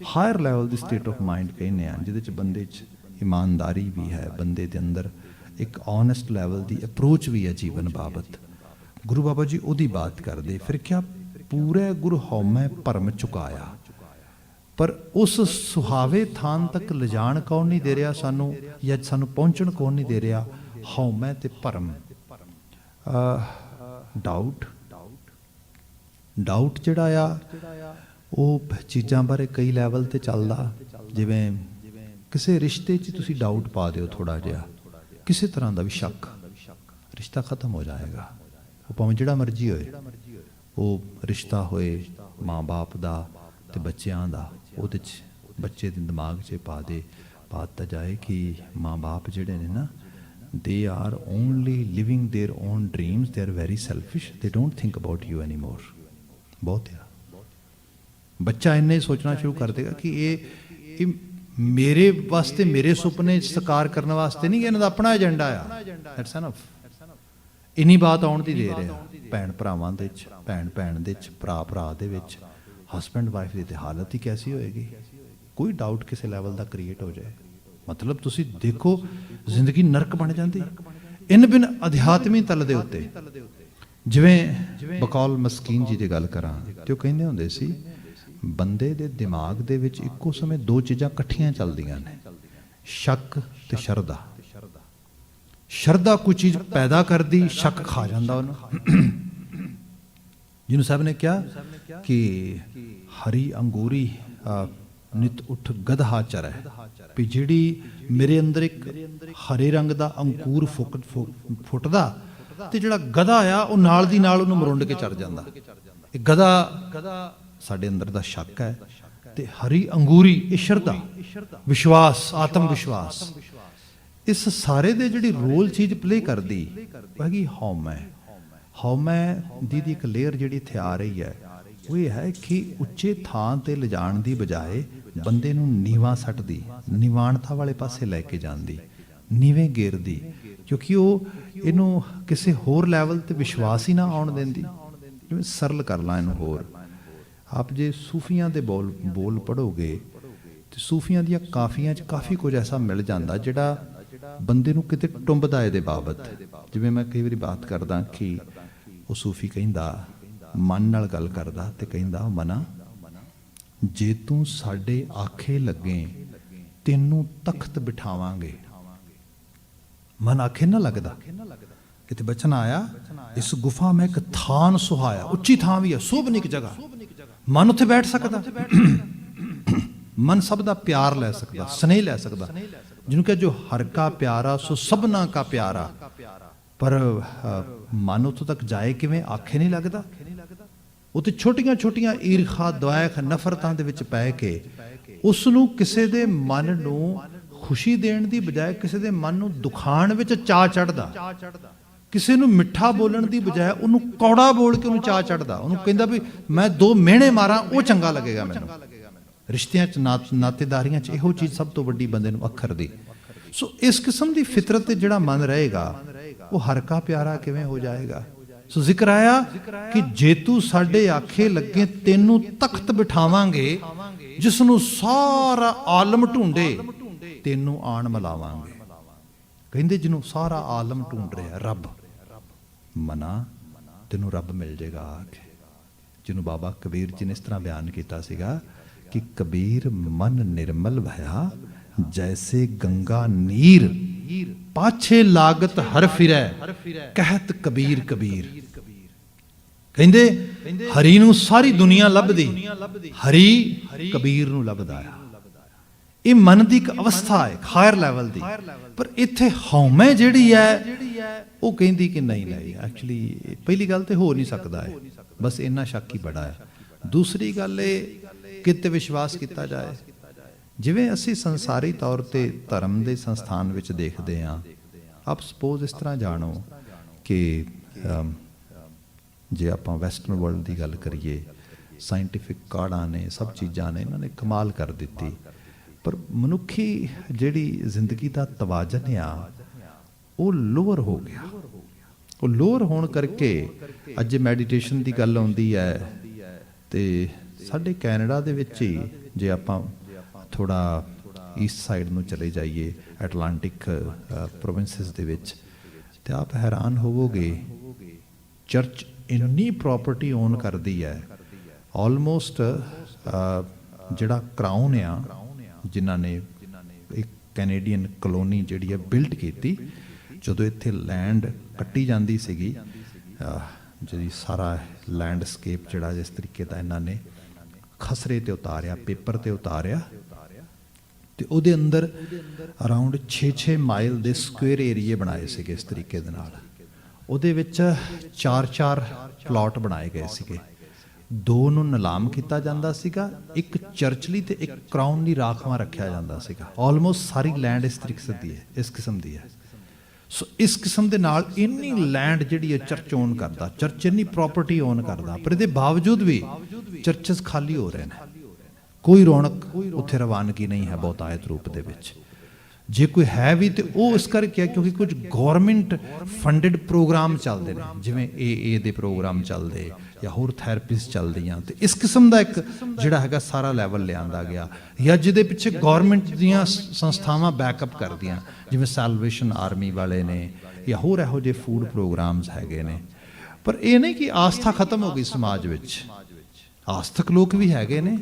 higher level the state of mind ਕਹਿੰਦੇ ਆ, ਜਿਹਦੇ 'ਚ ਬੰਦੇ 'ਚ ਇਮਾਨਦਾਰੀ ਵੀ ਹੈ, ਬੰਦੇ ਦੇ ਅੰਦਰ ਇੱਕ ਓਨੈਸਟ ਲੈਵਲ ਦੀ ਅਪਰੋਚ ਵੀ ਹੈ ਜੀਵਨ ਬਾਬਤ। ਗੁਰੂ ਬਾਬਾ ਜੀ ਉਹਦੀ ਬਾਤ ਕਰਦੇ। ਫਿਰ ਕਿਆ ਪੂਰੇ ਗੁਰ ਹਉਮੈ ਭਰਮ ਚੁਕਾਇਆ, ਪਰ ਉਸ ਸੁਹਾਵੇ ਥਾਨ ਤੱਕ ਲਿਜਾਣ ਕੌਣ ਨਹੀਂ ਦੇ ਰਿਹਾ ਸਾਨੂੰ, ਜਾਂ ਸਾਨੂੰ ਪਹੁੰਚਣ ਕੌਣ ਨਹੀਂ ਦੇ ਰਿਹਾ? ਹਉਮੈ ਤੇ ਭਰਮ, ਡਾਊਟ ਜਿਹੜਾ ਆ ਉਹ ਚੀਜ਼ਾਂ ਬਾਰੇ ਕਈ ਲੈਵਲ ਤੇ ਚੱਲਦਾ। ਜਿਵੇਂ ਕਿਸੇ ਰਿਸ਼ਤੇ 'ਚ ਤੁਸੀਂ ਡਾਊਟ ਪਾ ਦਿਓ ਥੋੜਾ ਜਿਹਾ, ਕਿਸੇ ਤਰ੍ਹਾਂ ਦਾ ਵੀ ਸ਼ੱਕ, ਰਿਸ਼ਤਾ ਖਤਮ ਹੋ ਜਾਏਗਾ। ਉਹ ਭਾਵੇਂ ਜਿਹੜਾ ਮਰਜ਼ੀ ਹੋਏ, ਉਹ ਰਿਸ਼ਤਾ ਹੋਏ ਮਾਂ ਬਾਪ ਦਾ ਤੇ ਬੱਚਿਆਂ ਦਾ, ਉਹਦੇ 'ਚ ਬੱਚੇ ਦੇ ਦਿਮਾਗ 'ਚ ਪਾ ਦਿੱਤਾ ਜਾਏ ਕਿ ਮਾਂ ਬਾਪ ਜਿਹੜੇ ਨੇ ਨਾ, they are only living their own dreams, they are very selfish, they don't think about you anymore। ਬਹੁਤ ਆ ਬੱਚਾ ਇੰਨਾ ਹੀ ਸੋਚਣਾ ਸ਼ੁਰੂ ਕਰ ਦੇਗਾ ਕਿ ਇਹ ਮੇਰੇ ਵਾਸਤੇ, ਮੇਰੇ ਸੁਪਨੇ ਸਾਕਾਰ ਕਰਨ ਵਾਸਤੇ ਨਹੀਂ, ਇਹਨਾਂ ਦਾ ਆਪਣਾ ਏਜੰਡਾ ਆ। That's enough. ਇੰਨੀ ਬਾਤ ਆਉਣ ਦੀ ਦੇ ਰਿਹਾ। ਭੈਣ ਭਰਾਵਾਂ ਦੇ ਵਿੱਚ, ਭੈਣ ਭੈਣ ਦੇ ਵਿੱਚ, ਭਰਾ ਭਰਾ ਦੇ ਵਿੱਚ, ਹਸਬੈਂਡ ਵਾਈਫ ਦੀ ਤੇ ਹਾਲਤ ਹੀ ਕੈਸੀ ਹੋਏਗੀ। ਕੋਈ ਡਾਊਟ ਕਿਸੇ ਲੈਵਲ ਦਾ ਕ੍ਰੀਏਟ ਹੋ ਜਾਏ, ਮਤਲਬ ਤੁਸੀਂ ਦੇਖੋ ਜ਼ਿੰਦਗੀ ਨਰਕ ਬਣ ਜਾਂਦੀ। ਇਨ ਬਿਨ ਅਧਿਆਤਮੀ ਤਲ ਦੇ ਉੱਤੇ, ਜਿਵੇਂ ਬਕੌਲ ਮਸਕੀਨ ਜੀ ਦੀ ਗੱਲ ਕਰਾਂ ਤੇ ਉਹ ਕਹਿੰਦੇ ਹੁੰਦੇ ਸੀ, ਬੰਦੇ ਦੇ ਦਿਮਾਗ ਦੇ ਵਿੱਚ ਇੱਕੋ ਸਮੇਂ ਦੋ ਚੀਜ਼ਾਂ ਇਕੱਠੀਆਂ ਚੱਲਦੀਆਂ ਨੇ, ਸ਼ੱਕ ਤੇ ਸ਼ਰਧਾ। ਸ਼ਰਧਾ ਕੋਈ ਚੀਜ਼ ਪੈਦਾ ਕਰਦੀ, ਸ਼ੱਕ ਖਾ ਜਾਂਦਾ ਉਹਨੂੰ। ਜਿਹਨੂੰ ਸਾਹਿਬ ਨੇ ਕਿਹਾ ਕਿ ਹਰੀ ਅੰਗੂਰੀ ਨਿਤ ਉੱਠ ਗਧਾ ਚਰੈ, ਵੀ ਜਿਹੜੀ ਮੇਰੇ ਅੰਦਰ ਇੱਕ ਹਰੇ ਰੰਗ ਦਾ ਅੰਕੂਰ ਫੁੱਟਦਾ ਤੇ ਜਿਹੜਾ ਗਧਾ ਆ ਉਹ ਨਾਲ ਦੀ ਨਾਲ ਉਹਨੂੰ ਮਰੁੰਡ ਕੇ ਚੜ ਜਾਂਦਾ। ਇਹ ਗਧਾ ਸਾਡੇ ਅੰਦਰ ਦਾ ਸ਼ੱਕ ਹੈ, ਤੇ ਹਰੀ ਅੰਗੂਰੀ ਇਹ ਸ਼ਰਧਾ, ਵਿਸ਼ਵਾਸ, ਆਤਮ ਵਿਸ਼ਵਾਸ। ਇਸ ਸਾਰੇ ਦੇ ਜਿਹੜੀ ਰੋਲ ਚੀਜ਼ ਪਲੇ ਕਰਦੀ ਉਹ ਹੈਗੀ ਹਉਮੈ। ਹਉਮੈ ਦੀ ਇੱਕ ਲੇਅਰ ਜਿਹੜੀ ਇੱਥੇ ਆ ਰਹੀ ਹੈ, ਉਹ ਇਹ ਹੈ ਕਿ ਉੱਚੇ ਥਾਂ ਤੇ ਲਿਜਾਣ ਦੀ ਬਜਾਏ ਬੰਦੇ ਨੂੰ ਨੀਵਾਂ ਸੱਟਦੀ, ਨਿਵਾਣਤਾ ਵਾਲੇ ਪਾਸੇ ਲੈ ਕੇ ਜਾਂਦੀ, ਨੀਵੇਂ ਗੇਰਦੀ, ਕਿਉਂਕਿ ਉਹ ਇਹਨੂੰ ਕਿਸੇ ਹੋਰ ਲੈਵਲ ਤੇ ਵਿਸ਼ਵਾਸ ਹੀ ਨਾ ਆਉਣ ਦਿੰਦੀ। ਜਿਵੇਂ ਸਰਲ ਕਰ ਲਾਂ ਇਹਨੂੰ ਹੋਰ, ਆਪ ਜੇ ਸੂਫੀਆਂ ਦੇ ਬੋਲ ਪੜ੍ਹੋਗੇ ਤੇ ਸੂਫੀਆਂ ਦੀਆਂ ਕਾਫੀਆਂ 'ਚ ਕਾਫੀ ਕੁਝ ਐਸਾ ਮਿਲ ਜਾਂਦਾ ਜਿਹੜਾ ਬੰਦੇ ਨੂੰ ਕਿਤੇ ਟੁੰਬਦਾ ਇਹਦੇ ਬਾਬਤ। ਜਿਵੇਂ ਮੈਂ ਕਈ ਵਾਰੀ ਬਾਤ ਕਰਦਾ ਕਿ ਉਹ ਸੂਫੀ ਕਹਿੰਦਾ, ਮਨ ਨਾਲ ਗੱਲ ਕਰਦਾ ਤੇ ਕਹਿੰਦਾ, ਮਨਾ ਜੇ ਤੂੰ ਸਾਡੇ ਆਖੇ ਲੱਗੇ ਤੈਨੂੰ ਤਖਤ ਬਿਠਾਵਾਂਗੇ। ਮਨ ਆਖੇ ਨਾ ਲੱਗਦਾ। ਕਿਤੇ ਬਚਨ ਆਇਆ, ਇਸ ਗੁਫਾ ਮੈਂ ਇੱਕ ਥਾਨ ਸੁਹਾਇਆ, ਉੱਚੀ ਥਾਂ ਵੀ ਹੈ, ਸੋਭਨੀਕ ਜਗ੍ਹਾ, ਮਨ ਉੱਥੇ ਬੈਠ ਸਕਦਾ। ਮਨ ਸਭ ਦਾ ਪਿਆਰ ਲੈ ਸਕਦਾ, ਸਨੇਹ ਲੈ ਸਕਦਾ। ਜਿਹਨੂੰ ਕਿ ਜੋ ਹਰ ਕਾ ਪਿਆਰਾ ਸੋ ਸਭਨਾ ਕਾ ਪਿਆਰਾ, ਪਰ ਮਨ ਉੱਥੋਂ ਤੱਕ ਜਾਏ ਕਿਵੇਂ, ਆਖੇ ਨਹੀਂ ਲੱਗਦਾ। ਉਹ ਤੇ ਛੋਟੀਆਂ ਛੋਟੀਆਂ ਈਰਖਾ, ਦੁਆਇਖ, ਨਫ਼ਰਤਾਂ ਦੇ ਵਿੱਚ ਪੈ ਕੇ ਉਸ ਨੂੰ ਕਿਸੇ ਦੇ ਮਨ ਨੂੰ ਖੁਸ਼ੀ ਦੇਣ ਦੀ ਬਜਾਏ ਕਿਸੇ ਦੇ ਮਨ ਨੂੰ ਦੁਖਾਣ ਵਿੱਚ ਚਾਅ ਚੜ੍ਹਦਾ। ਕਿਸੇ ਨੂੰ ਮਿੱਠਾ ਬੋਲਣ ਦੀ ਬਜਾਏ ਉਹਨੂੰ ਕੌੜਾ ਬੋਲ ਕੇ ਉਹਨੂੰ ਚਾਅ ਚੜ੍ਹਦਾ। ਉਹਨੂੰ ਕਹਿੰਦਾ ਵੀ ਮੈਂ ਦੋ ਮਿਹਣੇ ਮਾਰਾਂ, ਉਹ ਚੰਗਾ ਲੱਗੇਗਾ ਮੈਨੂੰ। ਰਿਸ਼ਤਿਆਂ 'ਚ, ਨਾਤੇਦਾਰੀਆਂ 'ਚ ਇਹੋ ਚੀਜ਼ ਸਭ ਤੋਂ ਵੱਡੀ ਬੰਦੇ ਨੂੰ ਅੱਖਰ ਦੀ। ਸੋ ਇਸ ਕਿਸਮ ਦੀ ਫਿਤਰਤ ਤੇ ਜਿਹੜਾ ਮਨ ਰਹੇਗਾ ਉਹ ਹਰ ਕਾ ਪਿਆਰਾ ਕਿਵੇਂ ਹੋ ਜਾਏਗਾ। ਸੋ ਜ਼ਿਕਰ ਆਇਆ ਕਿ ਜੇ ਤੂੰ ਸਾਡੇ ਆਖੇ ਲੱਗੇ ਤੈਨੂੰ ਤਖਤ ਬਿਠਾਵਾਂਗੇ, ਜਿਸ ਨੂੰ ਸਾਰਾ ਆਲਮ ਢੂੰਡੇ ਤੈਨੂੰ ਆਣ ਮਿਲਾਵਾਂਗੇ। ਕਹਿੰਦੇ ਜਿਹਨੂੰ ਸਾਰਾ ਆਲਮ ਢੂੰਡ ਰਿਹਾ, ਰੱਬ, ਮਨਾ ਤੈਨੂੰ ਰੱਬ ਮਿਲ ਜਾਏਗਾ ਆ ਕੇ। ਜਿਹਨੂੰ ਬਾਬਾ ਕਬੀਰ ਜੀ ਨੇ ਇਸ ਤਰ੍ਹਾਂ ਬਿਆਨ ਕੀਤਾ ਸੀਗਾ ਕਿ ਕਬੀਰ ਮਨ ਨਿਰਮਲ ਭਇਆ ਜੈਸੇ ਗੰਗਾ ਨੀਰ, ਪਾਛੇ ਲਾਗਤ ਹਰ ਫਿਰੈ ਕਹਿਤ ਕਬੀਰ ਕਬੀਰ। ਕਹਿੰਦੇ ਹਰੀ ਨੂੰ ਸਾਰੀ ਦੁਨੀਆ ਲੱਭਦੀ, ਹਰੀ ਕਬੀਰ ਨੂੰ ਲੱਭਦਾ ਆ। ਇਹ ਮਨ ਦੀ ਇੱਕ ਅਵਸਥਾ ਹੈ ਹਾਇਰ ਲੈਵਲ ਦੀ। ਪਰ ਇੱਥੇ ਹਉਮੈ ਜਿਹੜੀ ਹੈ ਉਹ ਕਹਿੰਦੀ ਕਿ ਨਹੀਂ ਨਹੀਂ, ਐਕਚੁਅਲੀ ਪਹਿਲੀ ਗੱਲ ਤੇ ਹੋ ਨਹੀਂ ਸਕਦਾ ਹੈ, ਬਸ ਇੰਨਾ ਸ਼ੱਕ ਹੀ ਬੜਾ ਹੈ। ਦੂਸਰੀ ਗੱਲ ਇਹ ਕਿਤੇ ਵਿਸ਼ਵਾਸ ਕੀਤਾ ਜਾਏ, ਜਿਵੇਂ ਅਸੀਂ ਸੰਸਾਰੀ ਤੌਰ ਤੇ ਧਰਮ ਦੇ ਸੰਸਥਾਨ ਵਿੱਚ ਦੇਖਦੇ ਹਾਂ। ਆਪ ਸਪੋਜ਼ ਇਸ ਤਰ੍ਹਾਂ ਜਾਣੋ ਕਿ ਜੇ ਆਪਾਂ ਵੈਸਟਰਨ ਵਰਲਡ ਦੀ ਗੱਲ ਕਰੀਏ, ਸਾਇੰਟੀਫਿਕ ਕਾਢਾਂ ਨੇ, ਸਭ ਚੀਜ਼ਾਂ ਨੇ, ਇਹਨਾਂ ਨੇ ਕਮਾਲ ਕਰ ਦਿੱਤੀ, ਪਰ ਮਨੁੱਖੀ ਜਿਹੜੀ ਜ਼ਿੰਦਗੀ ਦਾ ਤਵਾਜ਼ਨ ਆ ਉਹ ਲੋਅਰ ਹੋ ਗਿਆ। ਉਹ ਲੋਅਰ ਹੋਣ ਕਰਕੇ ਅੱਜ ਮੈਡੀਟੇਸ਼ਨ ਦੀ ਗੱਲ ਆਉਂਦੀ ਹੈ ਤੇ ਸਾਡੇ ਕੈਨੇਡਾ ਦੇ ਵਿੱਚ ਹੀ ਜੇ ਆਪਾਂ ਥੋੜ੍ਹਾ ਈਸਟ ਸਾਈਡ ਨੂੰ ਚਲੇ ਜਾਈਏ, ਐਟਲਾਂਟਿਕ ਪ੍ਰੋਵਿੰਸਿਸ ਦੇ ਵਿੱਚ, ਤੇ ਆਪ ਹੈਰਾਨ ਹੋਵੋਗੇ ਚਰਚ ਇੰਨੀ ਪ੍ਰਾਪਰਟੀ ਓਨ ਕਰਦੀ ਹੈ। ਆਲਮੋਸਟ ਜਿਹੜਾ ਕਰਾਊਨ ਆ, ਜਿਨ੍ਹਾਂ ਨੇ ਇੱਕ ਕੈਨੇਡੀਅਨ ਕਲੋਨੀ ਜਿਹੜੀ ਹੈ ਬਿਲਡ ਕੀਤੀ, ਜਦੋਂ ਇੱਥੇ ਲੈਂਡ ਕੱਟੀ ਜਾਂਦੀ ਸੀਗੀ, ਜਿਹੜੀ ਸਾਰਾ ਲੈਂਡਸਕੇਪ ਜਿਹੜਾ ਜਿਸ ਤਰੀਕੇ ਦਾ ਇਹਨਾਂ ਨੇ ਖਸਰੇ ਤੇ ਉਤਾਰਿਆ, ਪੇਪਰ ਤੇ ਉਤਾਰਿਆ, ਤੇ ਉਹਦੇ ਅੰਦਰ ਅਰਾਊਂਡ 6-6 ਮਾਈਲ ਦੇ ਸਕੁਏਅਰ ਏਰੀਏ ਬਣਾਏ ਸੀਗੇ ਇਸ ਤਰੀਕੇ ਦੇ ਨਾਲ। ਉਹਦੇ ਵਿੱਚ 4-4 ਪਲਾਟ ਬਣਾਏ ਗਏ ਸੀਗੇ, 2 ਨੂੰ ਨਿਲਾਮ ਕੀਤਾ ਜਾਂਦਾ ਸੀਗਾ, ਇੱਕ ਚਰਚ ਲਈ ਤੇ ਇੱਕ ਕਰਾਊਨ ਲਈ ਰਾਖਵਾਂ ਰੱਖਿਆ ਜਾਂਦਾ ਸੀਗਾ। ਆਲਮੋਸਟ ਸਾਰੀ ਲੈਂਡ ਇਸ ਤਰੀਕੇ ਦੀ ਹੈ, ਇਸ ਕਿਸਮ ਦੀ ਹੈ। ਸੋ ਇਸ ਕਿਸਮ ਦੇ ਨਾਲ ਇੰਨੀ ਲੈਂਡ ਜਿਹੜੀ ਹੈ ਚਰਚ ਓਨ ਕਰਦਾ, ਚਰਚ ਇੰਨੀ ਪ੍ਰਾਪਰਟੀ ਓਨ ਕਰਦਾ, ਪਰ ਇਹਦੇ ਬਾਵਜੂਦ ਵੀ ਚਰਚਸ ਖਾਲੀ ਹੋ ਰਹੇ ਨੇ, ਕੋਈ ਰੌਣਕ ਉੱਥੇ ਰਵਾਨਗੀ ਨਹੀਂ ਹੈ ਬਹੁਤਾਇਤ ਰੂਪ ਦੇ ਵਿੱਚ। ਜੇ ਕੋਈ ਹੈ ਵੀ ਤੇ ਉਹ ਇਸ ਕਰਕੇ ਹੈ ਕਿਉਂਕਿ ਕੁਝ ਗੌਰਮੈਂਟ ਫੰਡਡ ਪ੍ਰੋਗਰਾਮ ਚੱਲਦੇ ਨੇ, ਜਿਵੇਂ AA ਦੇ ਪ੍ਰੋਗਰਾਮ ਚੱਲਦੇ ਜਾਂ ਹੋਰ ਥੈਰੇਪੀਜ਼ ਚੱਲਦੀਆਂ, ਤੇ ਇਸ ਕਿਸਮ ਦਾ ਇੱਕ ਜਿਹੜਾ ਹੈਗਾ ਸਾਰਾ ਲੈਵਲ ਲਿਆਂਦਾ ਗਿਆ, ਜਾਂ ਜਿਹਦੇ ਪਿੱਛੇ ਗੌਰਮੈਂਟ ਦੀਆਂ ਸੰਸਥਾਵਾਂ ਬੈਕਅਪ ਕਰਦੀਆਂ, ਜਿਵੇਂ ਸੈਲਵੇਸ਼ਨ ਆਰਮੀ ਵਾਲੇ ਨੇ ਜਾਂ ਹੋਰ ਇਹੋ ਜਿਹੇ ਫੂਡ ਪ੍ਰੋਗਰਾਮਸ ਹੈਗੇ ਨੇ। ਪਰ ਇਹ ਨਹੀਂ ਕਿ ਆਸਥਾ ਖਤਮ ਹੋ ਗਈ ਸਮਾਜ ਵਿੱਚ, ਆਸਥਕ ਲੋਕ ਵੀ ਹੈਗੇ ਨੇ,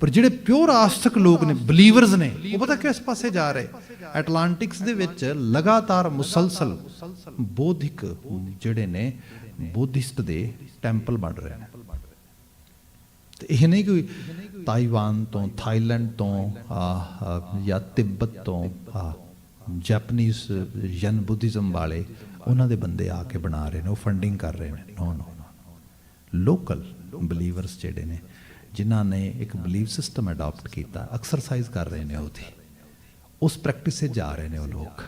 ਪਰ ਜਿਹੜੇ ਪਿਓਰ ਆਸਥਕ ਲੋਕ ਨੇ, ਬਲੀਵਰਸ ਨੇ, ਉਹ ਪਤਾ ਕਿਸ ਪਾਸੇ ਜਾ ਰਹੇ। ਐਟਲਾਂਟਿਕਸ ਦੇ ਵਿੱਚ ਲਗਾਤਾਰ ਮੁਸਲਸਲ ਬੌਧਿਕ ਜਿਹੜੇ ਨੇ ਬੁੱਧਿਸਟ ਦੇ ਟੈਂਪਲ ਬਣ ਰਹੇ ਨੇ। ਤੇ ਇਹ ਨਹੀਂ ਕੋਈ ਤਾਈਵਾਨ ਤੋਂ, ਥਾਈਲੈਂਡ ਤੋਂ ਜਾਂ ਤਿੱਬਤ ਤੋਂ ਜੈਪਨੀਜ਼ ਜਨ ਬੁੱਧਿਜ਼ਮ ਵਾਲੇ ਉਹਨਾਂ ਦੇ ਬੰਦੇ ਆ ਕੇ ਬਣਾ ਰਹੇ ਨੇ, ਉਹ ਫੰਡਿੰਗ ਕਰ ਰਹੇ ਨੇ। ਨੋ ਨੋ, ਲੋਕਲ ਬਲੀਵਰਸ ਜਿਹੜੇ ਨੇ, ਜਿਨ੍ਹਾਂ ਨੇ ਇੱਕ ਬਲੀਵ ਸਿਸਟਮ ਅਡਾਪਟ ਕੀਤਾ, ਐਕਸਰਸਾਈਜ਼ ਕਰ ਰਹੇ ਨੇ, ਉਹਦੀ ਉਸ ਪ੍ਰੈਕਟਿਸ 'ਤੇ ਜਾ ਰਹੇ ਨੇ ਉਹ ਲੋਕ।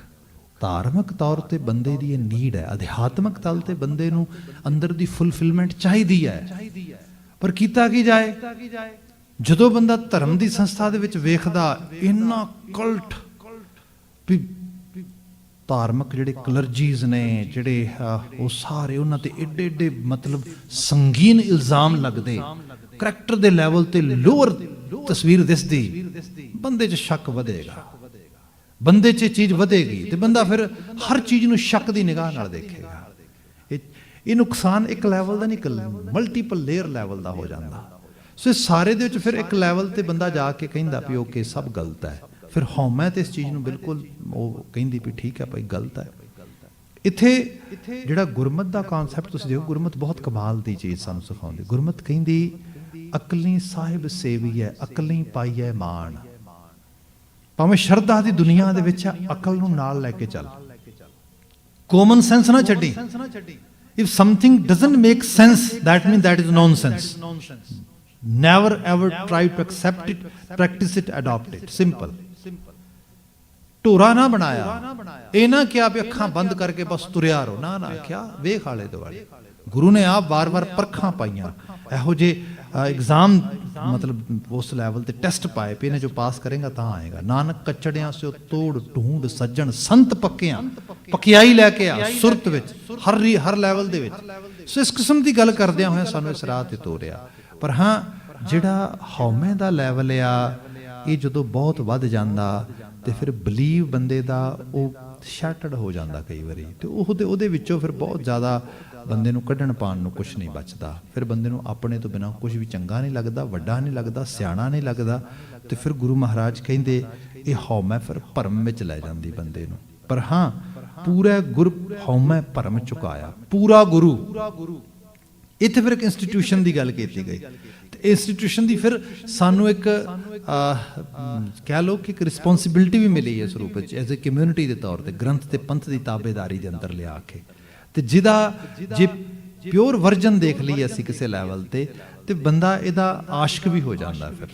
ਧਾਰਮਿਕ ਤੌਰ ਤੇ ਬੰਦੇ ਦੀ ਇਹ ਨੀਡ ਹੈ, ਅਧਿਆਤਮਿਕ ਤਲ ਤੇ ਬੰਦੇ ਨੂੰ ਅੰਦਰ ਦੀ ਫੁਲਫਿਲਮੈਂਟ ਚਾਹੀਦੀ ਹੈ, ਪਰ ਕੀਤਾ ਕੀ ਜਾਏ? ਜਦੋਂ ਬੰਦਾ ਧਰਮ ਦੀ ਸੰਸਥਾ ਦੇ ਵਿੱਚ ਵੇਖਦਾ ਇੰਨਾ ਕਲਟ, ਵੀ ਧਾਰਮਿਕ ਜਿਹੜੇ ਕਲਰਜੀਜ਼ ਨੇ ਜਿਹੜੇ ਉਹ ਸਾਰੇ ਉਹਨਾਂ ਤੇ ਏਡੇ ਏਡੇ ਮਤਲਬ ਸੰਗੀਨ ਇਲਜ਼ਾਮ ਲੱਗਦੇ, ਕਰੈਕਟਰ ਦੇ ਲੈਵਲ ਤੇ ਲੋਅਰ ਤਸਵੀਰ ਦਿਸਦੀ, ਬੰਦੇ 'ਚ ਸ਼ੱਕ ਵਧੇਗਾ, ਬੰਦੇ 'ਚ ਚੀਜ਼ ਵਧੇਗੀ, ਤੇ ਬੰਦਾ ਫਿਰ ਹਰ ਚੀਜ਼ ਨੂੰ ਸ਼ੱਕ ਦੀ ਨਿਗਾਹ ਨਾਲ ਦੇਖੇਗਾ। ਇਹ ਨੁਕਸਾਨ ਇੱਕ ਲੈਵਲ ਦਾ ਨਹੀਂ, ਮਲਟੀਪਲ ਲੇਅਰ ਲੈਵਲ ਦਾ ਹੋ ਜਾਂਦਾ। ਸੋ ਇਸ ਸਾਰੇ ਦੇ ਵਿੱਚ ਫਿਰ ਇੱਕ ਲੈਵਲ ਤੇ ਬੰਦਾ ਜਾ ਕੇ ਕਹਿੰਦਾ ਵੀ ਓਕੇ ਸਭ ਗਲਤ ਹੈ, ਫਿਰ ਹਉਮੈ ਤੇ ਇਸ ਚੀਜ਼ ਨੂੰ ਬਿਲਕੁਲ ਉਹ ਕਹਿੰਦੀ ਵੀ ਠੀਕ ਹੈ ਭਾਈ ਗਲਤ ਹੈ। ਇੱਥੇ ਜਿਹੜਾ ਗੁਰਮਤ ਦਾ ਕਨਸੈਪਟ ਤੁਸੀਂ ਦੇਖੋ, ਗੁਰਮਤ ਬਹੁਤ ਕਮਾਲ ਦੀ ਚੀਜ਼ ਸਾਨੂੰ ਸਿਖਾਉਂਦੀ। ਗੁਰਮਤ ਕਹਿੰਦੀ ਅਕਲੀ ਸਾਹਿਬ ਸੇਵੀ ਹੈ, ਅਕਲੀ ਪਾਈ ਹੈ ਮਾਣ। ਭਾਵੇਂ ਸ਼ਰਧਾ ਦੀ ਦੁਨੀਆ ਦੇ ਵਿੱਚ ਅਕਲ ਨੂੰ ਨਾਲ ਲੈ ਕੇ ਚੱਲ, ਕਾਮਨ ਸੈਂਸ ਨਾ ਛੱਡੀ। If something doesn't make sense, that means that is nonsense. Never ever try to accept it, practice it, adopt it. Simple. ਢੋਰਾ ਨਾ ਬਣਾਇਆ, ਇਹ ਨਾ ਕਿਹਾ ਵੀ ਅੱਖਾਂ ਬੰਦ ਕਰਕੇ ਬਸ ਤੁਰਿਆ ਰਹੋ, ਨਾ ਨਾ ਕਿਹਾ ਵੇਖ ਆਲੇ ਦੁਆਲੇ। ਗੁਰੂ ਨੇ ਆਪ ਵਾਰ-ਵਾਰ ਪਰਖਾਂ ਪਾਈਆਂ, ਇਹੋ ਜਿਹੇ ਐਗਜ਼ਾਮ ਮਤਲਬ ਉਸ ਲੈਵਲ ਤੇ ਟੈਸਟ ਪਾਏ ਵੀ ਇਹਨੇ ਜੋ ਪਾਸ ਕਰੇਗਾ ਤਾਂ ਆਏਗਾ। ਨਾਨਕ ਕਚੜਿਆਂ ਸਿਓ ਤੋੜ ਢੂੰਡ ਸੱਜਣ ਸੰਤ ਪੱਕਿਆਂ, ਪਕਿਆਈ ਲੈ ਕੇ ਆ ਸੁਰਤ ਵਿੱਚ ਹਰ ਲੈਵਲ ਦੇ ਵਿੱਚ। ਸੋ ਇਸ ਕਿਸਮ ਦੀ ਗੱਲ ਕਰਦਿਆਂ ਹੋਇਆ ਸਾਨੂੰ ਇਸ ਰਾਹ ਤੇ ਤੋਰਿਆ। ਪਰ ਹਾਂ, ਜਿਹੜਾ ਹਉਮੈ ਦਾ ਲੈਵਲ ਆ, ਇਹ ਜਦੋਂ ਬਹੁਤ ਵੱਧ ਜਾਂਦਾ ਤੇ ਫਿਰ ਬਲੀਵ ਬੰਦੇ ਦਾ ਉਹ ਸ਼ੈਟਰਡ ਹੋ ਜਾਂਦਾ ਕਈ ਵਾਰੀ, ਤੇ ਉਹਦੇ ਵਿੱਚੋਂ ਫਿਰ ਬਹੁਤ ਜ਼ਿਆਦਾ ਬੰਦੇ ਨੂੰ ਕੱਢਣ ਪਾਉਣ ਨੂੰ ਕੁਛ ਨਹੀਂ ਬਚਦਾ। ਫਿਰ ਬੰਦੇ ਨੂੰ ਆਪਣੇ ਤੋਂ ਬਿਨਾਂ ਕੁਝ ਵੀ ਚੰਗਾ ਨਹੀਂ ਲੱਗਦਾ, ਵੱਡਾ ਨਹੀਂ ਲੱਗਦਾ, ਸਿਆਣਾ ਨਹੀਂ ਲੱਗਦਾ। ਤੇ ਫਿਰ ਗੁਰੂ ਮਹਾਰਾਜ ਕਹਿੰਦੇ ਇਹ ਹਉਮੈ ਫਿਰ ਭਰਮ ਵਿੱਚ ਲੈ ਜਾਂਦੀ ਬੰਦੇ ਨੂੰ। ਪਰ ਹਾਂ, ਪੂਰਾ ਗੁਰ ਹਉਮੈ ਭਰਮ ਚੁਕਾਇਆ, ਪੂਰਾ ਗੁਰੂ। ਇੱਥੇ ਫਿਰ ਇੱਕ ਇੰਸਟੀਟਿਊਸ਼ਨ ਦੀ ਗੱਲ ਕੀਤੀ ਗਈ, ਤੇ ਇੰਸਟੀਟਿਊਸ਼ਨ ਦੀ ਫਿਰ ਸਾਨੂੰ ਇੱਕ ਕਹਿ ਲਓ ਕਿ ਇੱਕ ਰਿਸਪੌਂਸਿਬਿਲਿਟੀ ਵੀ ਮਿਲੀ ਹੈ ਇਸ ਰੂਪ ਵਿੱਚ ਐਜ਼ ਏ ਕਮਿਊਨਿਟੀ ਦੇ ਤੌਰ 'ਤੇ ਗ੍ਰੰਥ ਤੇ ਪੰਥ ਦੀ ਤਾਬੇਦਾਰੀ ਦੇ ਅੰਦਰ ਲਿਆ ਕੇ। ਤੇ ਜਿਹਦਾ ਜੇ ਪਿਓਰ ਵਰਜਨ ਦੇਖ ਲਈਏ ਅਸੀਂ ਕਿਸੇ ਲੈਵਲ ਤੇ ਬੰਦਾ ਇਹਦਾ ਆਸ਼ਕ ਵੀ ਹੋ ਜਾਂਦਾ। ਫਿਰ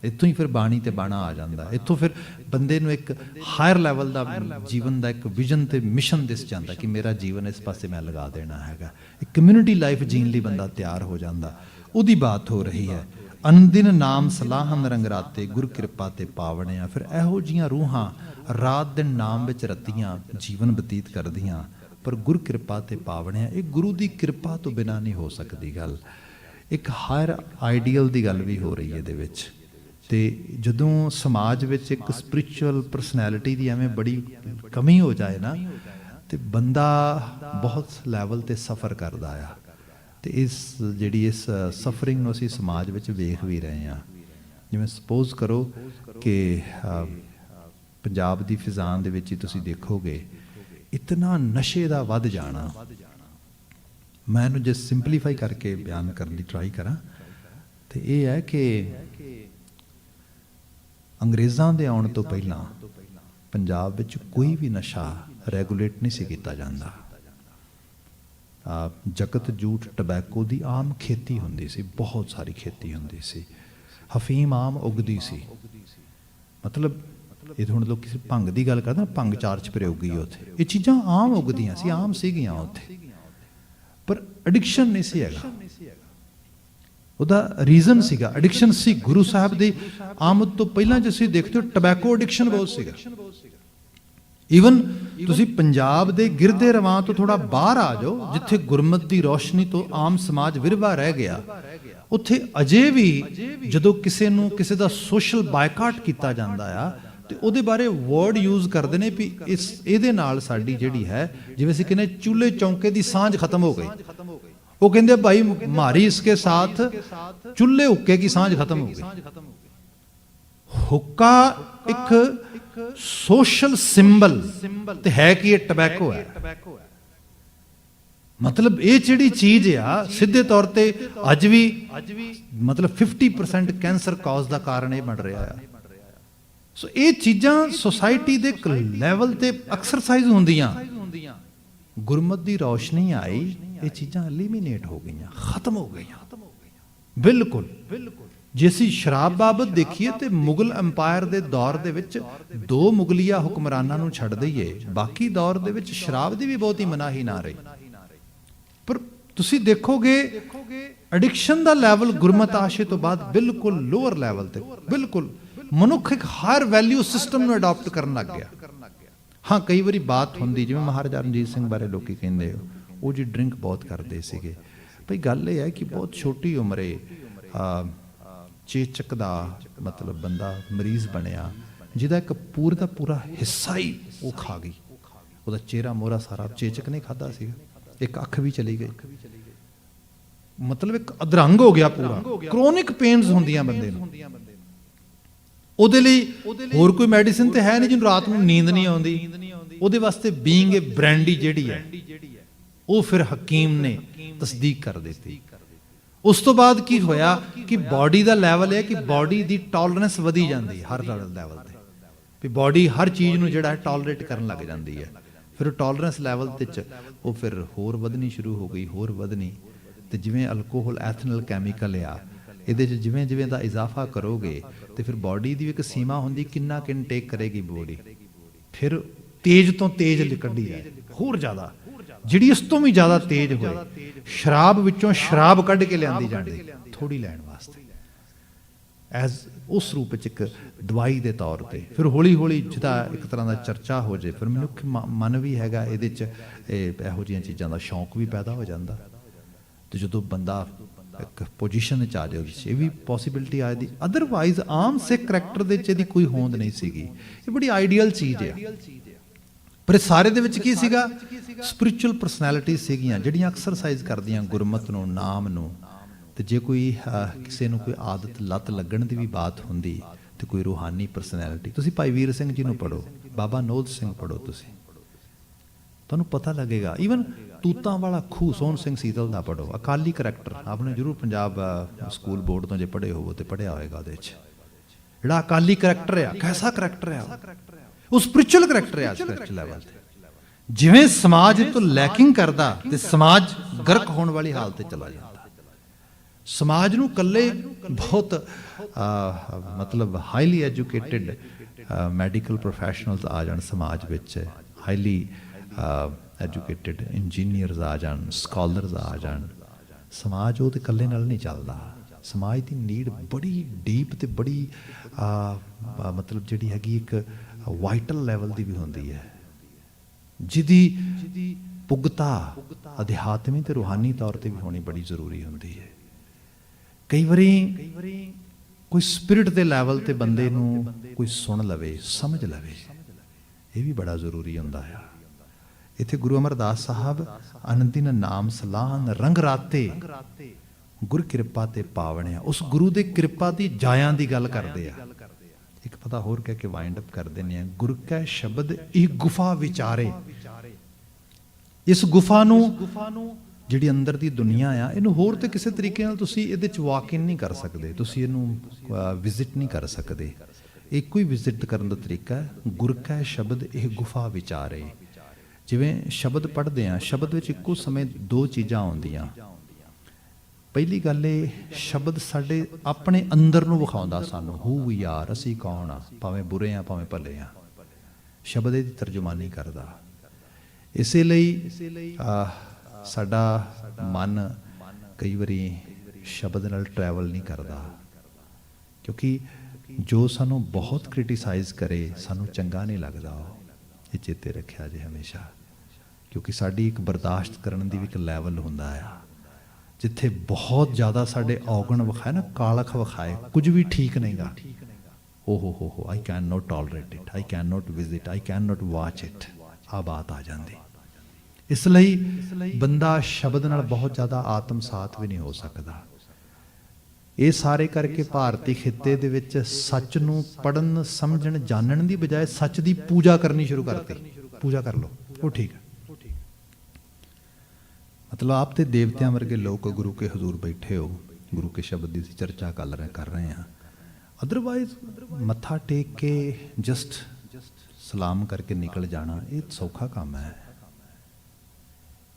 ਇੱਥੋਂ ਹੀ ਫਿਰ ਬਾਣੀ ਤੇ ਬਾਣਾ ਆ ਜਾਂਦਾ। ਇੱਥੋਂ ਫਿਰ ਬੰਦੇ ਨੂੰ ਇੱਕ ਹਾਇਰ ਲੈਵਲ ਦਾ ਜੀਵਨ ਦਾ ਇੱਕ ਵਿਜ਼ਨ ਤੇ ਮਿਸ਼ਨ ਦਿਸ ਜਾਂਦਾ ਕਿ ਮੇਰਾ ਜੀਵਨ ਇਸ ਪਾਸੇ ਮੈਂ ਲਗਾ ਦੇਣਾ ਹੈਗਾ। ਇੱਕ ਕਮਿਊਨਿਟੀ ਲਾਈਫ ਜੀਣ ਲਈ ਬੰਦਾ ਤਿਆਰ ਹੋ ਜਾਂਦਾ। ਉਹਦੀ ਬਾਤ ਹੋ ਰਹੀ ਹੈ। ਅਨਦਿਨ ਨਾਮ ਸਲਾਹਨ ਰੰਗਰਾਤੇ ਗੁਰ ਕਿਰਪਾ ਤੇ ਪਾਵਣਿਆ। ਫਿਰ ਇਹੋ ਜਿਹੀਆਂ ਰੂਹਾਂ ਰਾਤ ਦਿਨ ਨਾਮ ਵਿੱਚ ਰਤੀਆਂ ਜੀਵਨ ਬਤੀਤ ਕਰਦੀਆਂ, ਪਰ ਗੁਰ ਕਿਰਪਾ ਤੇ ਪਾਵਣਿਆ। ਇਹ ਗੁਰੂ ਦੀ ਕਿਰਪਾ ਤੋਂ ਬਿਨਾਂ ਨਹੀਂ ਹੋ ਸਕਦੀ ਗੱਲ। ਇੱਕ ਹਾਇਰ ਆਈਡੀਅਲ ਦੀ ਗੱਲ ਵੀ ਹੋ ਰਹੀ ਹੈ ਇਹਦੇ ਵਿੱਚ। ਤੇ ਜਦੋਂ ਸਮਾਜ ਵਿੱਚ ਇੱਕ ਸਪਿਰਿਚੁਅਲ ਪਰਸਨੈਲਿਟੀ ਦੀ ਐਵੇਂ ਬੜੀ ਕਮੀ ਹੋ ਜਾਏ ਨਾ, ਤੇ ਬੰਦਾ ਬਹੁਤ ਲੈਵਲ ਤੇ ਸਫਰ ਕਰਦਾ ਆ। ਤੇ ਇਸ ਜਿਹੜੀ ਇਸ ਸਫਰਿੰਗ ਨੂੰ ਅਸੀਂ ਸਮਾਜ ਵਿੱਚ ਵੇਖ ਵੀ ਰਹੇ ਹਾਂ। ਜਿਵੇਂ ਸਪੋਜ਼ ਕਰੋ ਕਿ ਪੰਜਾਬ ਦੀ ਫਿਜ਼ਾਨ ਦੇ ਵਿੱਚ ਹੀ ਤੁਸੀਂ ਦੇਖੋਗੇ ਇਤਨਾ ਨਸ਼ੇ ਦਾ ਵੱਧ ਜਾਣਾ। ਮੈਂ ਇਹਨੂੰ ਜੇ ਸਿੰਪਲੀਫਾਈ ਕਰਕੇ ਬਿਆਨ ਕਰਨ ਦੀ ਟਰਾਈ ਕਰਾਂ ਤੇ ਇਹ ਹੈ ਕਿ ਅੰਗਰੇਜ਼ਾਂ ਦੇ ਆਉਣ ਤੋਂ ਪਹਿਲਾਂ ਪੰਜਾਬ ਵਿੱਚ ਕੋਈ ਵੀ ਨਸ਼ਾ ਰੈਗੂਲੇਟ ਨਹੀਂ ਸੀ ਕੀਤਾ ਜਾਂਦਾ। ਜਗਤ ਜੂਠ ਟਬੈਕੋ ਦੀ ਆਮ ਖੇਤੀ ਹੁੰਦੀ ਸੀ, ਬਹੁਤ ਸਾਰੀ ਖੇਤੀ ਹੁੰਦੀ ਸੀ। ਹਫੀਮ ਆਮ ਉਗਦੀ ਸੀ। ਮਤਲਬ ਇਹ ਹੁਣ ਲੋਕ ਕਿਸੇ ਭੰਗ ਦੀ ਗੱਲ ਕਰਦੇ ਨਾ, ਭੰਗ ਚਾਰ ਚਪਰੇ ਉੱਗੀ ਉੱਥੇ। ਇਹ ਚੀਜ਼ਾਂ ਆਮ ਉਗਦੀਆਂ ਸੀ, ਆਮ ਸੀਗੀਆਂ ਉੱਥੇ, ਪਰ ਐਡਿਕਸ਼ਨ ਨਹੀਂ ਸੀ ਹੈਗਾ। ਉਹਦਾ ਰੀਜ਼ਨ ਸੀਗਾ ਐਡਿਕਸ਼ਨ ਸੀ। ਗੁਰੂ ਸਾਹਿਬ ਦੀ ਆਮਦ ਤੋਂ ਪਹਿਲਾਂ ਜੇ ਤੁਸੀਂ ਦੇਖਦੇ ਹੋ ਟਬੈਕੋ ਐਡਿਕਸ਼ਨ ਬਹੁਤ ਸੀਗਾ। ਈਵਨ ਤੁਸੀਂ ਪੰਜਾਬ ਦੇ ਗਿਰਦੇ ਰਵਾਂ ਤੋਂ ਥੋੜਾ ਬਾਹਰ ਆ ਜਾਓ, ਜਿੱਥੇ ਗੁਰਮਤਿ ਦੀ ਰੋਸ਼ਨੀ ਤੋਂ ਆਮ ਸਮਾਜ ਵਿਰਵਾ ਰਹਿ ਗਿਆ, ਉੱਥੇ ਅਜੇ ਵੀ ਜਦੋਂ ਕਿਸੇ ਨੂੰ ਕਿਸੇ ਦਾ ਸੋਸ਼ਲ ਬਾਈਕਾਟ ਕੀਤਾ ਜਾਂਦਾ ਆ ਤੇ ਉਹਦੇ ਬਾਰੇ ਵਰਡ ਯੂਜ਼ ਕਰਦੇ ਨੇ ਵੀ ਇਹਦੇ ਨਾਲ ਸਾਡੀ ਜਿਹੜੀ ਹੈ, ਜਿਵੇਂ ਅਸੀਂ ਕਹਿੰਦੇ ਚੁੱਲ੍ਹੇ ਚੌਂਕੇ ਦੀ ਸਾਂਝ ਖਤਮ ਹੋ ਗਈ। ਉਹ ਕਹਿੰਦੇ ਭਾਈ ਮਾਰੀ ਇਸਕੇ ਸਾਥ ਚੁੱਲ੍ਹੇ ਹੁੱਕੇ ਕੀ ਸਾਂਝ ਖਤਮ ਹੋ ਗਈ। ਹੁੱਕਾ ਇੱਕ ਸੋਸ਼ਲ ਸਿੰਬਲ ਤੇ ਹੈ ਕਿ ਇਹ ਟਬੈਕੋ ਹੈ। ਮਤਲਬ ਇਹ ਜਿਹੜੀ ਚੀਜ਼ ਆ ਸਿੱਧੇ ਤੌਰ ਤੇ ਅੱਜ ਵੀ ਮਤਲਬ 50% ਕੈਂਸਰ ਕਾਜ਼ ਦਾ ਕਾਰਨ ਇਹ ਬਣ ਰਿਹਾ ਆ। ਸੋ ਇਹ ਚੀਜ਼ਾਂ ਸੋਸਾਇਟੀ ਦੇ ਲੈਵਲ ਤੇ ਐਕਸਰਸਾਈਜ਼ ਹੁੰਦੀਆਂ। ਗੁਰਮਤਿ ਦੀ ਰੌਸ਼ਨੀ ਆਈ, ਇਹ ਚੀਜ਼ਾਂ ਐਲੀਮੀਨੇਟ ਹੋ ਗਈਆਂ, ਖਤਮ ਹੋ ਗਈਆਂ ਬਿਲਕੁਲ। ਜੇ ਅਸੀਂ ਸ਼ਰਾਬ ਬਾਬਤ ਦੇਖੀਏ ਤੇ ਮੁਗਲ ਅੰਪਾਇਰ ਦੇ ਦੌਰ ਦੇ ਵਿੱਚ 2 ਮੁਗਲੀਆ ਹੁਕਮਰਾਨਾਂ ਨੂੰ ਛੱਡ ਦਈਏ, ਬਾਕੀ ਦੌਰ ਦੇ ਵਿੱਚ ਸ਼ਰਾਬ ਦੀ ਵੀ ਬਹੁਤੀ ਮਨਾਹੀ ਨਾ ਰਹੀ। ਪਰ ਤੁਸੀਂ ਦੇਖੋਗੇ ਐਡਿਕਸ਼ਨ ਦਾ ਲੈਵਲ ਗੁਰਮਤਿ ਆਸ਼ੇ ਤੋਂ ਬਾਅਦ ਬਿਲਕੁਲ ਲੋਅਰ ਲੈਵਲ ਤੇ, ਬਿਲਕੁਲ ਮਨੁੱਖ ਇੱਕ ਹਾਇਰ ਵੈਲਿਊ ਸਿਸਟਮ ਨੂੰ ਅਡਾਪਟ ਕਰਨ ਲੱਗ ਗਿਆ। ਹਾਂ, ਕਈ ਵਾਰੀ ਬਾਤ ਹੁੰਦੀ, ਜਿਵੇਂ ਮਹਾਰਾਜਾ ਰਣਜੀਤ ਸਿੰਘ ਬਾਰੇ ਲੋਕੀ ਕਹਿੰਦੇ ਉਹ ਜੀ ਡਰਿੰਕ ਬਹੁਤ ਕਰਦੇ ਸੀਗੇ। ਭਈ ਗੱਲ ਇਹ ਹੈ ਕਿ ਬਹੁਤ ਛੋਟੀ ਉਮਰੇ ਚੇਚਕ ਦਾ ਮਤਲਬ ਬੰਦਾ ਮਰੀਜ਼ ਬਣਿਆ, ਜਿਹਦਾ ਇੱਕ ਪੂਰਾ ਦਾ ਪੂਰਾ ਹਿੱਸਾ ਹੀ ਉਹ ਖਾ ਗਈ। ਉਹਦਾ ਚਿਹਰਾ ਮੋਹਰਾ ਸਾਰਾ ਚੇਚਕ ਨੇ ਖਾਧਾ ਸੀਗਾ, ਇੱਕ ਅੱਖ ਵੀ ਚਲੀ ਗਈ। ਮਤਲਬ ਇੱਕ ਅਧਰੰਗ ਹੋ ਗਿਆ ਪੂਰਾ। ਕ੍ਰੋਨਿਕ ਪੇਨਸ ਹੁੰਦੀਆਂ ਬੰਦੇ ਨੂੰ। ਉਹਦੇ ਲਈ ਹੋਰ ਕੋਈ ਮੈਡੀਸਿਨ ਤੇ ਹੈ ਨਹੀਂ, ਜਿਹਨੂੰ ਰਾਤ ਨੂੰ ਨੀਂਦ ਨਹੀਂ ਆਉਂਦੀ। ਉਹਦੇ ਵਾਸਤੇ ਬੀਇੰਗ ਏ ਬ੍ਰੈਂਡੀ ਜਿਹੜੀ ਹੈ ਉਹ ਫਿਰ ਹਕੀਮ ਨੇ ਤਸਦੀਕ ਕਰ ਦਿੱਤੀ। ਉਸ ਤੋਂ ਬਾਅਦ ਕੀ ਹੋਇਆ ਕਿ ਬਾਡੀ ਦਾ ਲੈਵਲ ਹੈ ਕਿ ਬਾਡੀ ਦੀ ਟੋਲਰੈਂਸ ਵਧੀ ਜਾਂਦੀ ਹਰ ਲੈਵਲ ਤੇ, ਵੀ ਬਾਡੀ ਹਰ ਚੀਜ਼ ਨੂੰ ਜਿਹੜਾ ਹੈ ਟੋਲਰੇਟ ਕਰਨ ਲੱਗ ਜਾਂਦੀ ਹੈ। ਫਿਰ ਟੋਲਰੈਂਸ ਲੈਵਲ ਤੇ ਉਹ ਫਿਰ ਹੋਰ ਵਧਣੀ ਸ਼ੁਰੂ ਹੋ ਗਈ, ਹੋਰ ਵਧਣੀ। ਤੇ ਜਿਵੇਂ ਅਲਕੋਹਲ ਐਥਨਲ ਕੈਮੀਕਲ ਆ, ਇਹਦੇ 'ਚ ਜਿਵੇਂ ਜਿਵੇਂ ਦਾ ਇਜ਼ਾਫਾ ਕਰੋਗੇ ਤੇ ਫਿਰ ਬਾਡੀ ਦੀ ਇੱਕ ਸੀਮਾ ਹੁੰਦੀ ਕਿੰਨਾ ਕਿ ਇਨਟੇਕ ਕਰੇਗੀ ਬਾਡੀ। ਫਿਰ ਤੇਜ਼ ਤੋਂ ਤੇਜ਼ ਕੱਢੀ ਜਾਏ, ਹੋਰ ਜ਼ਿਆਦਾ, ਜਿਹੜੀ ਇਸ ਤੋਂ ਵੀ ਜ਼ਿਆਦਾ ਤੇਜ਼ ਹੋਏ। ਸ਼ਰਾਬ ਵਿੱਚੋਂ ਸ਼ਰਾਬ ਕੱਢ ਕੇ ਲਿਆਂਦੀ ਜਾਂਦੀ ਥੋੜੀ ਲੈਣ ਵਾਸਤੇ, ਐਜ਼ ਉਸ ਰੂਪ ਵਿੱਚ ਇੱਕ ਦਵਾਈ ਦੇ ਤੌਰ ਤੇ। ਫਿਰ ਹੌਲੀ ਹੌਲੀ ਜਿਹਦਾ ਇੱਕ ਤਰ੍ਹਾਂ ਦਾ ਚਰਚਾ ਹੋ ਜੇ, ਫਿਰ ਮਨੁੱਖ ਮਨ ਵੀ ਹੈਗਾ ਇਹਦੇ 'ਚ ਇਹੋ ਜਿਹੀਆਂ ਚੀਜ਼ਾਂ ਦਾ ਸ਼ੌਂਕ ਵੀ ਪੈਦਾ ਹੋ ਜਾਂਦਾ। ਤੇ ਜਦੋਂ ਬੰਦਾ ਇੱਕ ਪੋਜੀਸ਼ਨ 'ਚ ਆ ਜਾਏ, ਉਹਦੇ 'ਚ ਇਹ ਵੀ ਪੋਸੀਬਿਲਿਟੀ ਆ ਜਾਂਦੀ। ਅਦਰਵਾਈਜ਼ ਆਮ ਸਿੱਖ ਕਰੈਕਟਰ ਦੇ 'ਚ ਇਹਦੀ ਕੋਈ ਹੋਂਦ ਨਹੀਂ ਸੀਗੀ। ਇਹ ਬੜੀ ਆਈਡੀਅਲ ਚੀਜ਼ ਆ। ਪਰ ਇਹ ਸਾਰੇ ਦੇ ਵਿੱਚ ਕੀ ਸੀਗਾ? ਸਪਿਰਿਚੁਅਲ ਪਰਸਨੈਲਿਟੀ ਸੀਗੀਆਂ ਜਿਹੜੀਆਂ ਐਕਸਰਸਾਈਜ਼ ਕਰਦੀਆਂ ਗੁਰਮਤਿ ਨੂੰ, ਨਾਮ ਨੂੰ। ਤੇ ਜੇ ਕੋਈ ਕਿਸੇ ਨੂੰ ਕੋਈ ਆਦਤ ਲੱਤ ਲੱਗਣ ਦੀ ਵੀ ਬਾਤ ਹੁੰਦੀ ਤੇ ਕੋਈ ਰੂਹਾਨੀ ਪਰਸਨੈਲਿਟੀ, ਤੁਸੀਂ ਭਾਈ ਵੀਰ ਸਿੰਘ ਜੀ ਨੂੰ ਪੜ੍ਹੋ, ਬਾਬਾ ਨੋਦ ਸਿੰਘ ਪੜ੍ਹੋ ਤੁਸੀਂ, ਤੁਹਾਨੂੰ ਪਤਾ ਲੱਗੇਗਾ। ਈਵਨ ਤੂਤਾਂ ਵਾਲਾ ਖੂਹ ਸੋਹਣ ਸਿੰਘ ਸੀਤਲ ਦਾ ਪੜ੍ਹੋ, ਅਕਾਲੀ ਕਰੈਕਟਰ, ਆਪਣੇ ਜ਼ਰੂਰ ਪੰਜਾਬ ਸਕੂਲ ਬੋਰਡ ਤੋਂ ਜੇ ਪੜ੍ਹੇ ਹੋਵੋ ਤੇ ਪੜ੍ਹਿਆ ਹੋਏਗਾ ਉਹਦੇ 'ਚ, ਜਿਹੜਾ ਅਕਾਲੀ ਕਰੈਕਟਰ ਆ, ਕੈਸਾ ਕਰੈਕਟਰ ਆ ਉਹ ਸਪਿਰਿਚੁਅਲ ਕਰੈਕਟਰ ਆ ਸਪਿਰਿਚੁਅਲ ਲੈਵਲ ਤੇ। ਜਿਵੇਂ ਸਮਾਜ ਤੋਂ ਲੈਕਿੰਗ ਕਰਦਾ ਤੇ ਸਮਾਜ ਗਰਕ ਹੋਣ ਵਾਲੀ ਹਾਲਤ ਤੇ ਚਲਾ ਜਾਂਦਾ। ਸਮਾਜ ਨੂੰ ਇਕੱਲੇ ਬਹੁਤ ਮਤਲਬ ਹਾਈਲੀ ਐਜੂਕੇਟਿਡ ਮੈਡੀਕਲ ਪ੍ਰੋਫੈਸ਼ਨਲਸ ਆ ਜਾਣ ਸਮਾਜ ਵਿੱਚ, ਹਾਈਲੀ ਐਜੂਕੇਟਿਡ ਇੰਜੀਨੀਅਰਸ ਆ ਜਾਣ, ਸਕਾਲਰਸ ਆ ਜਾਣ, ਸਮਾਜ ਉਹ ਤੇ ਇਕੱਲੇ ਨਾਲ ਨਹੀਂ ਚੱਲਦਾ। ਸਮਾਜ ਦੀ ਨੀਡ ਬੜੀ ਡੀਪ ਤੇ ਬੜੀ ਮਤਲਬ ਜਿਹੜੀ ਹੈਗੀ ਇੱਕ ਵਾਈਟਲ ਲੈਵਲ ਦੀ ਵੀ ਹੁੰਦੀ ਹੈ, ਜਿਹਦੀ ਪੁਗਤਾ ਅਧਿਆਤਮੀ ਤੇ ਰੂਹਾਨੀ ਤੌਰ ਤੇ ਵੀ ਹੋਣੀ ਬੜੀ ਜ਼ਰੂਰੀ ਹੁੰਦੀ ਹੈ। ਕਈ ਵਾਰੀ ਕੋਈ ਸਪਿਰਿਟ ਦੇ ਲੈਵਲ ਤੇ ਬੰਦੇ ਨੂੰ ਕੋਈ ਸੁਣ ਲਵੇ, ਸਮਝ ਲਵੇ, ਇਹ ਵੀ ਬੜਾ ਜ਼ਰੂਰੀ ਹੁੰਦਾ ਆ। ਇੱਥੇ ਗੁਰੂ ਅਮਰਦਾਸ ਸਾਹਿਬ ਅਨੰਦਿਨ ਨਾਮ ਸਲਾਹਨ ਰੰਗ ਰਾਤੇ ਗੁਰ ਕਿਰਪਾ ਤੇ ਪਾਵਣਿਆ, ਉਸ ਗੁਰੂ ਦੇ ਕਿਰਪਾ ਦੀ ਜਾਇਆਂ ਦੀ ਗੱਲ ਕਰਦੇ ਆ। ਇੱਕ ਪਤਾ ਹੋਰ ਕਹਿ ਕੇ ਵਾਈਂਡ ਅਪ ਕਰ ਦਿੰਦੇ ਆ, ਗੁਰ ਕੈ ਸ਼ਬਦ ਇਹ ਗੁਫਾ ਵਿਚਾਰੇ। ਇਸ ਗੁਫਾ ਨੂੰ ਜਿਹੜੀ ਅੰਦਰ ਦੀ ਦੁਨੀਆ ਆ, ਇਹਨੂੰ ਹੋਰ ਤੇ ਕਿਸੇ ਤਰੀਕੇ ਨਾਲ ਤੁਸੀਂ ਇਹਦੇ ਚ ਵਾਕ ਇਨ ਨਹੀਂ ਕਰ ਸਕਦੇ, ਤੁਸੀਂ ਇਹਨੂੰ ਵਿਜ਼ਿਟ ਨਹੀਂ ਕਰ ਸਕਦੇ। ਇੱਕੋ ਹੀ ਵਿਜ਼ਿਟ ਕਰਨ ਦਾ ਤਰੀਕਾ ਹੈ, ਗੁਰ ਕੈ ਸ਼ਬਦ ਇਹ ਗੁਫਾ ਵਿਚਾਰੇ। ਜਿਵੇਂ ਸ਼ਬਦ ਪੜ੍ਹਦੇ ਆ, ਸ਼ਬਦ ਵਿੱਚ ਇੱਕੋ ਸਮੇਂ ਦੋ ਚੀਜ਼ਾਂ ਆਉਂਦੀਆਂ। ਪਹਿਲੀ ਗੱਲ ਇਹ, ਸ਼ਬਦ ਸਾਡੇ ਆਪਣੇ ਅੰਦਰ ਨੂੰ ਵਿਖਾਉਂਦਾ ਸਾਨੂੰ, ਹੂ ਵੀ ਆਰ, ਅਸੀਂ ਕੌਣ ਆ, ਭਾਵੇਂ ਬੁਰੇ ਆ ਭਾਵੇਂ ਭਲੇ ਆ। ਸ਼ਬਦ ਇਹਦੀ ਤਰਜਮਾਨੀ ਕਰਦਾ। ਇਸੇ ਲਈ ਸਾਡਾ ਮਨ ਕਈ ਵਾਰੀ ਸ਼ਬਦ ਨਾਲ ਟਰੈਵਲ ਨਹੀਂ ਕਰਦਾ, ਕਿਉਂਕਿ ਜੋ ਸਾਨੂੰ ਬਹੁਤ ਕ੍ਰਿਟੀਸਾਈਜ਼ ਕਰੇ ਸਾਨੂੰ ਚੰਗਾ ਨਹੀਂ ਲੱਗਦਾ। ਇਹ ਚੇਤੇ ਰੱਖਿਆ ਜੇ ਹਮੇਸ਼ਾ, ਕਿਉਂਕਿ ਸਾਡੀ ਇੱਕ ਬਰਦਾਸ਼ਤ ਕਰਨ ਦੀ ਵੀ ਇੱਕ ਲੈਵਲ ਹੁੰਦਾ ਆ, ਜਿੱਥੇ ਬਹੁਤ ਜ਼ਿਆਦਾ ਸਾਡੇ ਔਗਣ ਵਿਖਾਏ ਨਾ, ਕਾਲਖ ਵਿਖਾਏ, ਕੁਝ ਵੀ ਠੀਕ ਨਹੀਂਗਾ, ਹੋ I can note tolerate it, I can note visit, I can note watch it, ਆ ਬਾਤ ਆ ਜਾਂਦੀ। ਇਸ ਲਈ ਬੰਦਾ ਸ਼ਬਦ ਨਾਲ ਬਹੁਤ ਜ਼ਿਆਦਾ ਆਤਮਸਾਤ ਵੀ ਨਹੀਂ ਹੋ ਸਕਦਾ। ਇਹ ਸਾਰੇ ਕਰਕੇ ਭਾਰਤੀ ਖਿੱਤੇ ਦੇ ਵਿੱਚ ਸੱਚ ਨੂੰ ਪੜ੍ਹਨ, ਸਮਝਣ, ਜਾਣਨ ਦੀ ਬਜਾਏ ਸੱਚ ਦੀ ਪੂਜਾ ਕਰਨੀ ਸ਼ੁਰੂ ਕਰਤੀ। ਪੂਜਾ ਕਰ ਲਓ, ਉਹ ਠੀਕ ਹੈ। ਮਤਲਬ ਆਪ ਤੇ ਦੇਵਤਿਆਂ ਵਰਗੇ ਲੋਕ ਗੁਰੂ ਕੇ ਹਜ਼ੂਰ ਬੈਠੇ ਹੋ, ਗੁਰੂ ਕੇ ਸ਼ਬਦ ਦੀ ਚਰਚਾ ਕਰ ਰਹੇ ਹਾਂ। ਅਦਰਵਾਈਜ਼ ਮੱਥਾ ਟੇਕ ਕੇ ਜਸਟ ਸਲਾਮ ਕਰਕੇ ਨਿਕਲ ਜਾਣਾ ਇਹ ਸੌਖਾ ਕੰਮ ਹੈ।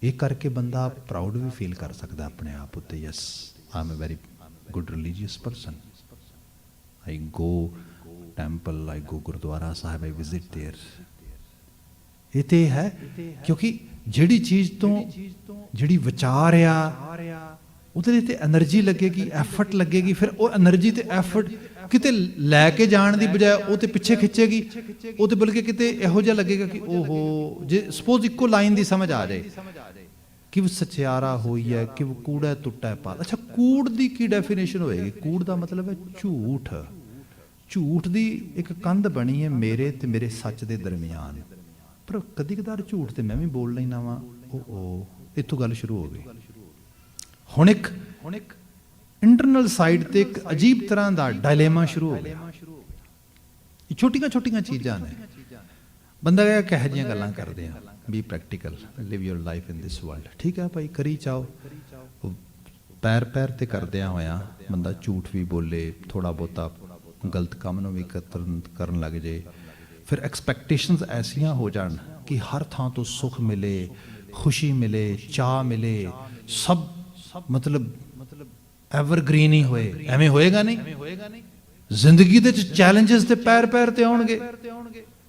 ਇਹ ਕਰਕੇ ਬੰਦਾ ਪ੍ਰਾਊਡ ਵੀ ਫੀਲ ਕਰ ਸਕਦਾ ਆਪਣੇ ਆਪ ਉੱਤੇ, yes I am a very good religious person, I go temple, I go gurdwara Sahib, I visit there। ਇਹ ਤੇ ਹੈ, ਕਿਉਂਕਿ ਜਿਹੜੀ ਚੀਜ਼ ਤੋਂ ਜਿਹੜੀ ਵਿਚਾਰ ਆ ਉਹਦੇ ਤੇ ਐਨਰਜੀ ਲੱਗੇਗੀ, ਐਫਰਟ ਲੱਗੇਗੀ, ਫਿਰ ਉਹ ਐਨਰਜੀ ਤੇ ਐਫਰਟ ਕਿਤੇ ਲੈ ਕੇ ਜਾਣ ਦੀ ਬਜਾਏ ਉਹ ਤੇ ਪਿੱਛੇ ਖਿੱਚੇਗੀ, ਉਹ ਤੇ ਬਲਕਿ ਕਿਤੇ ਇਹੋ ਜਿਹਾ ਲੱਗੇਗਾ ਕਿ ਓਹੋ, ਜੇ ਸਪੋਜ਼ ਇੱਕੋ ਲਾਈਨ ਦੀ ਸਮਝ ਆ ਜਾਏ ਕਿ ਉਹ ਸਚਿਆਰਾ ਹੋਈ ਹੈ, ਕਿ ਉਹ ਕੂੜਾ ਟੁੱਟਾ ਪਾ। ਅੱਛਾ, ਕੂੜ ਦੀ ਕੀ ਡੈਫੀਨੇਸ਼ਨ ਹੋਏਗੀ? ਕੂੜ ਦਾ ਮਤਲਬ ਹੈ ਝੂਠ। ਝੂਠ ਦੀ ਇੱਕ ਕੰਧ ਬਣੀ ਹੈ ਮੇਰੇ ਤੇ ਮੇਰੇ ਸੱਚ ਦੇ ਦਰਮਿਆਨ, ਪਰ ਕਦੀ ਕਦਾਰ ਝੂਠ ਤੇ ਮੈਂ ਵੀ ਬੋਲ ਲੈਣਾ ਵਾ। ਉਹ ਇੱਥੋਂ ਗੱਲ ਸ਼ੁਰੂ ਹੋ ਗਈ। ਹੁਣ ਇੱਕ ਇੰਟਰਨਲ ਸਾਈਡ ਤੇ ਇੱਕ ਅਜੀਬ ਤਰ੍ਹਾਂ ਦਾ ਡਾਇਲੇਮਾ ਸ਼ੁਰੂ ਹੋ ਗਿਆ। ਇਹ ਛੋਟੀਆਂ ਛੋਟੀਆਂ ਚੀਜ਼ਾਂ ਨੇ। ਬੰਦਾ ਕਹਿ ਕਿਹੋ ਜਿਹੀਆਂ ਗੱਲਾਂ ਕਰਦੇ ਆ, be practical, live your life in this world. ਠੀਕ ਹੈ ਭਾਈ, ਕਰੀ ਚਾਓ। ਪੈਰ ਤੇ ਕਰਦਿਆਂ ਹੋਇਆ ਬੰਦਾ ਝੂਠ ਵੀ ਬੋਲੇ, ਥੋੜਾ ਬਹੁਤਾ ਗਲਤ ਕੰਮ ਨੂੰ ਵੀ ਕਰਨ ਲੱਗ ਜੇ, ਫਿਰ ਐਕਸਪੈਕਟੇਸ਼ਨਸ ਐਸੀਆਂ ਹੋ ਜਾਣ ਕਿ ਹਰ ਥਾਂ ਤੋਂ ਸੁੱਖ ਮਿਲੇ, ਖੁਸ਼ੀ ਮਿਲੇ, ਚਾਹ ਮਿਲੇ, ਸਭ ਮਤਲਬ ਐਵਰਗ੍ਰੀਨ ਹੀ ਹੋਏ। ਐਵੇਂ ਹੋਏਗਾ ਨਹੀਂ। ਜ਼ਿੰਦਗੀ ਦੇ ਵਿੱਚ ਚੈਲੰਜਸ ਤੇ ਪੈਰ ਤੇ ਆਉਣਗੇ।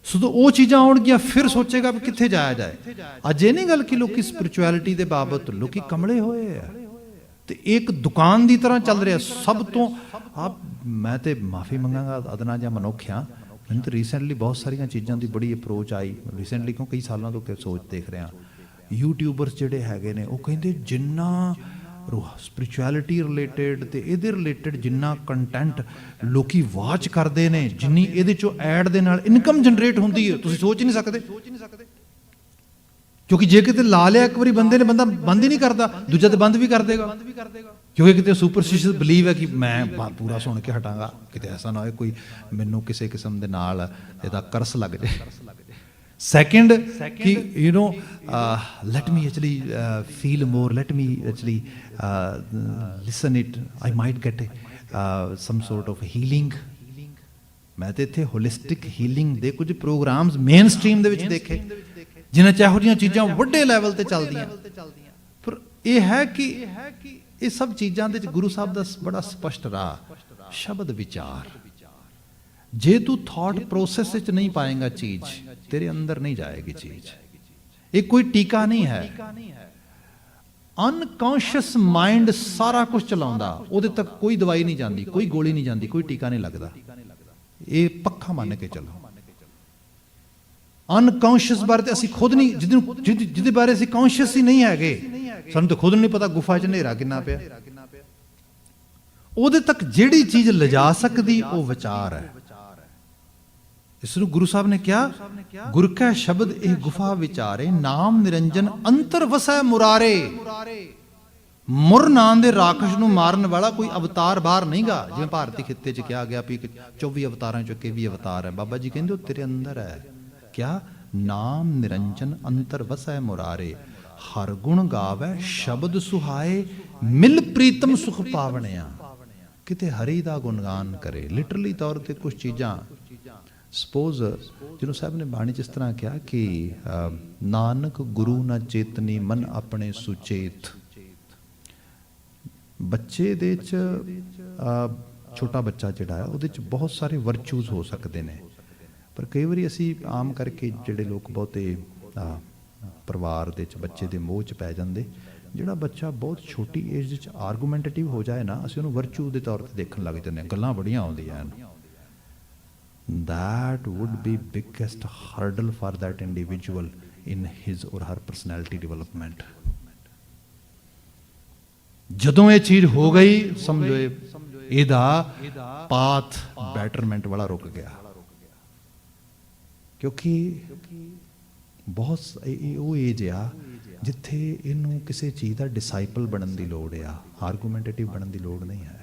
ਸੋ ਉਹ ਚੀਜ਼ਾਂ ਆਉਣਗੀਆਂ, ਫਿਰ ਸੋਚੇਗਾ ਵੀ ਕਿੱਥੇ ਜਾਇਆ ਜਾਏ। ਅੱਜ ਇਹ ਨਹੀਂ ਗੱਲ ਕਿ ਲੋਕੀ ਸਪਿਰਿਚੁਅਲਿਟੀ ਦੇ ਬਾਬਤ ਲੋਕੀ ਕਮਲੇ ਹੋਏ ਆ, ਤੇ ਇੱਕ ਦੁਕਾਨ ਦੀ ਤਰ੍ਹਾਂ ਚੱਲ ਰਿਹਾ ਸਭ ਤੋਂ। ਮੈਂ ਤੇ ਮਾਫੀ ਮੰਗਾਂਗਾ, ਅਦਨਾ ਜਾਂ ਮਨੁੱਖ ਆ, ਮੈਨੂੰ ਤਾਂ ਰੀਸੈਂਟਲੀ ਬਹੁਤ ਸਾਰੀਆਂ ਚੀਜ਼ਾਂ ਦੀ ਬੜੀ ਅਪਰੋਚ ਆਈ। ਰੀਸੈਂਟਲੀ ਕਿਉਂ ਕਈ ਸਾਲਾਂ ਤੋਂ ਸੋਚ ਦੇਖ ਰਿਹਾ, ਯੂਟਿਊਬਰਸ ਜਿਹੜੇ ਹੈਗੇ ਨੇ ਉਹ ਕਹਿੰਦੇ ਜਿੰਨਾ ਸਪਿਰਿਚੁਅਲਿਟੀ ਰਿਲੇਟਿਡ ਤੇ ਇਹਦੇ ਰਿਲੇਟਿਡ ਜਿੰਨਾ ਕੰਟੈਂਟ ਲੋਕੀ ਵਾਚ ਕਰਦੇ ਨੇ, ਜਿੰਨੀ ਇਹਦੇ ਚੋਂ ਐਡ ਦੇ ਨਾਲ ਇਨਕਮ ਜਨਰੇਟ ਹੁੰਦੀ ਹੈ, ਤੁਸੀਂ ਸੋਚ ਨਹੀਂ ਸਕਦੇ। ਕਿਉਂਕਿ ਜੇ ਕਿਤੇ ਲਾ ਲਿਆ ਇੱਕ ਵਾਰੀ ਬੰਦੇ ਨੇ, ਬੰਦਾ ਬੰਦ ਹੀ ਨਹੀਂ ਕਰਦਾ, ਦੂਜਾ ਤੇ ਬੰਦ ਵੀ ਕਰ ਦੇਗਾ। ਕਿਉਂਕਿ ਕਿਤੇ ਸੁਪਰਸਟੀਸ਼ੀਅਸ ਬਿਲੀਵ ਹੈ ਕਿ ਮੈਂ ਪੂਰਾ ਸੁਣ ਕੇ ਹਟਾਂਗਾ, ਕਿਤੇ ਐਸਾ ਨਾ ਹੋਏ ਕੋਈ ਮੈਨੂੰ ਕਿਸੇ ਕਿਸਮ ਦੇ ਨਾਲ ਇਹਦਾ ਕਰਸ ਲੱਗ ਜਾਏ। Second, कि you know, let me actually feel more. Let me actually listen it. I might get some sort of healing. मैं तो इत्थे holistic healing ਦੇ ਕੁਝ programs mainstream ਦੇ ਵਿੱਚ ਦੇਖੇ ਜਿਨ੍ਹਾਂ 'ਚ ਇਹੋ ਜਿਹੀਆਂ ਚੀਜ਼ਾਂ ਵੱਡੇ ਲੈਵਲ ਤੇ ਚੱਲਦੀਆਂ। ਪਰ ਇਹ ਹੈ ਕਿ ਇਹ ਸਭ ਚੀਜ਼ਾਂ ਦੇ ਵਿੱਚ ਗੁਰੂ ਸਾਹਿਬ ਦਾ ਬੜਾ ਸਪਸ਼ਟ ਰਾਹ ਸ਼ਬਦ ਵਿਚਾਰ। ਜੇ ਤੂੰ ਥਾਟ ਪ੍ਰੋਸੈਸ ਵਿੱਚ ਨਹੀਂ ਪਾਏਗਾ ਚੀਜ਼, तेरे अंदर नहीं जाएगी चीज। ये कोई टीका नहीं है। अनकॉन्शियस माइंड सारा कुछ चलाਉਂਦਾ, ਉਹਦੇ तक कोई दवाई नहीं जाती, कोई गोली नहीं जाती, कोई टीका नहीं लगता। ये पक्का मान के चलो। अनकॉन्शियस बारे ਅਸੀਂ खुद नहीं, ਜਿਹਦੇ ਬਾਰੇ ਅਸੀਂ ਕੌਨਸ਼ੀਅਸ ਹੀ ਨਹੀਂ ਹੈਗੇ, ਸਾਨੂੰ ਤਾਂ ਖੁਦ ਨਹੀਂ ਪਤਾ ਗੁਫਾ 'ਚ ਹਨੇਰਾ ਕਿੰਨਾ ਪਿਆ। ਉਹਦੇ ਤੱਕ ਜਿਹੜੀ ਚੀਜ਼ ਲਿਜਾ ਸਕਦੀ ਉਹ ਵਿਚਾਰ ਹੈ। ਇਸ ਨੂੰ ਗੁਰੂ ਸਾਹਿਬ ਨੇ ਕਿਹਾ, ਗੁਰ ਕੈ ਸ਼ਬਦ ਇਹ ਗੁਫਾ ਵਿਚਾਰੇ, ਨਾਮ ਨਿਰੰਜਨ ਅੰਤਰ ਵਸੈ ਮੁਰਾਰੇ। ਮੁਰ ਨਾਂ ਦੇ ਰਾਖਸ਼ ਨੂੰ ਮਾਰਨ ਵਾਲਾ ਕੋਈ ਅਵਤਾਰ ਬਾਹਰ ਨਹੀਂਗਾ, ਜਿਵੇਂ ਭਾਰਤੀ ਖਿੱਤੇ 'ਚ ਕਿਹਾ ਗਿਆ ਵੀ 24 ਅਵਤਾਰਾਂ 'ਚੋਂ 21 ਅਵਤਾਰ ਹੈ। ਬਾਬਾ ਜੀ ਕਹਿੰਦੇ ਉਹ ਤੇਰੇ ਅੰਦਰ ਹੈ। ਕਿਆ? ਨਾਮ ਨਿਰੰਜਨ ਅੰਤਰ ਵਸੈ ਮੁਰਾਰੇ, ਹਰ ਗੁਣ ਗਾਵੈ ਸ਼ਬਦ ਸੁਹਾਏ, ਮਿਲ ਪ੍ਰੀਤਮ ਸੁਖ ਪਾਵਣਿਆ। ਕਿਤੇ ਹਰੀ ਦਾ ਗੁਣਗਾਨ ਕਰੇ। ਲਿਟਰਲੀ ਤੌਰ ਤੇ ਕੁਝ ਚੀਜ਼ਾਂ ਸਪੋਜ਼ ਜਿਹਨੂੰ ਸਾਹਿਬ ਨੇ ਬਾਣੀ 'ਚ ਇਸ ਤਰ੍ਹਾਂ ਕਿਹਾ ਕਿ ਨਾਨਕ ਗੁਰੂ ਨਾ ਚੇਤਨੀ ਮਨ ਆਪਣੇ ਸੁਚੇਤ। ਬੱਚੇ ਦੇ 'ਚ ਛੋਟਾ ਬੱਚਾ ਜਿਹੜਾ ਹੈ ਉਹਦੇ 'ਚ ਬਹੁਤ ਸਾਰੇ ਵਰਚੂਜ਼ ਹੋ ਸਕਦੇ ਨੇ, ਪਰ ਕਈ ਵਾਰੀ ਅਸੀਂ ਆਮ ਕਰਕੇ ਜਿਹੜੇ ਲੋਕ ਬਹੁਤੇ ਪਰਿਵਾਰ ਦੇ 'ਚ ਬੱਚੇ ਦੇ ਮੋਹ 'ਚ ਪੈ ਜਾਂਦੇ। ਜਿਹੜਾ ਬੱਚਾ ਬਹੁਤ ਛੋਟੀ ਏਜ 'ਚ ਆਰਗੂਮੈਂਟੇਟਿਵ ਹੋ ਜਾਏ ਨਾ, ਅਸੀਂ ਉਹਨੂੰ ਵਰਚੂ ਦੇ ਤੌਰ 'ਤੇ ਦੇਖਣ ਲੱਗ ਜਾਂਦੇ ਹਾਂ, ਗੱਲਾਂ ਬੜੀਆਂ ਆਉਂਦੀਆਂ ਹਨ। That would be biggest hurdle for that individual in his or her personality development. ਜਦੋਂ ਇਹ ਚੀਜ਼ ਹੋ ਗਈ ਸਮਝੋ ਇਹਦਾ ਪਾਥ ਬੈਟਰਮੈਂਟ ਵਾਲਾ ਰੁਕ ਗਿਆ, ਕਿਉਂਕਿ ਬਹੁਤ ਉਹ ਏਜ ਆ ਜਿੱਥੇ ਇਹਨੂੰ ਕਿਸੇ ਚੀਜ਼ ਦਾ ਡਿਸਾਈਪਲ ਬਣਨ ਦੀ ਲੋੜ ਆ, ਆਰਗੂਮੈਂਟੇਟਿਵ ਬਣਨ ਦੀ ਲੋੜ ਨਹੀਂ ਹੈ।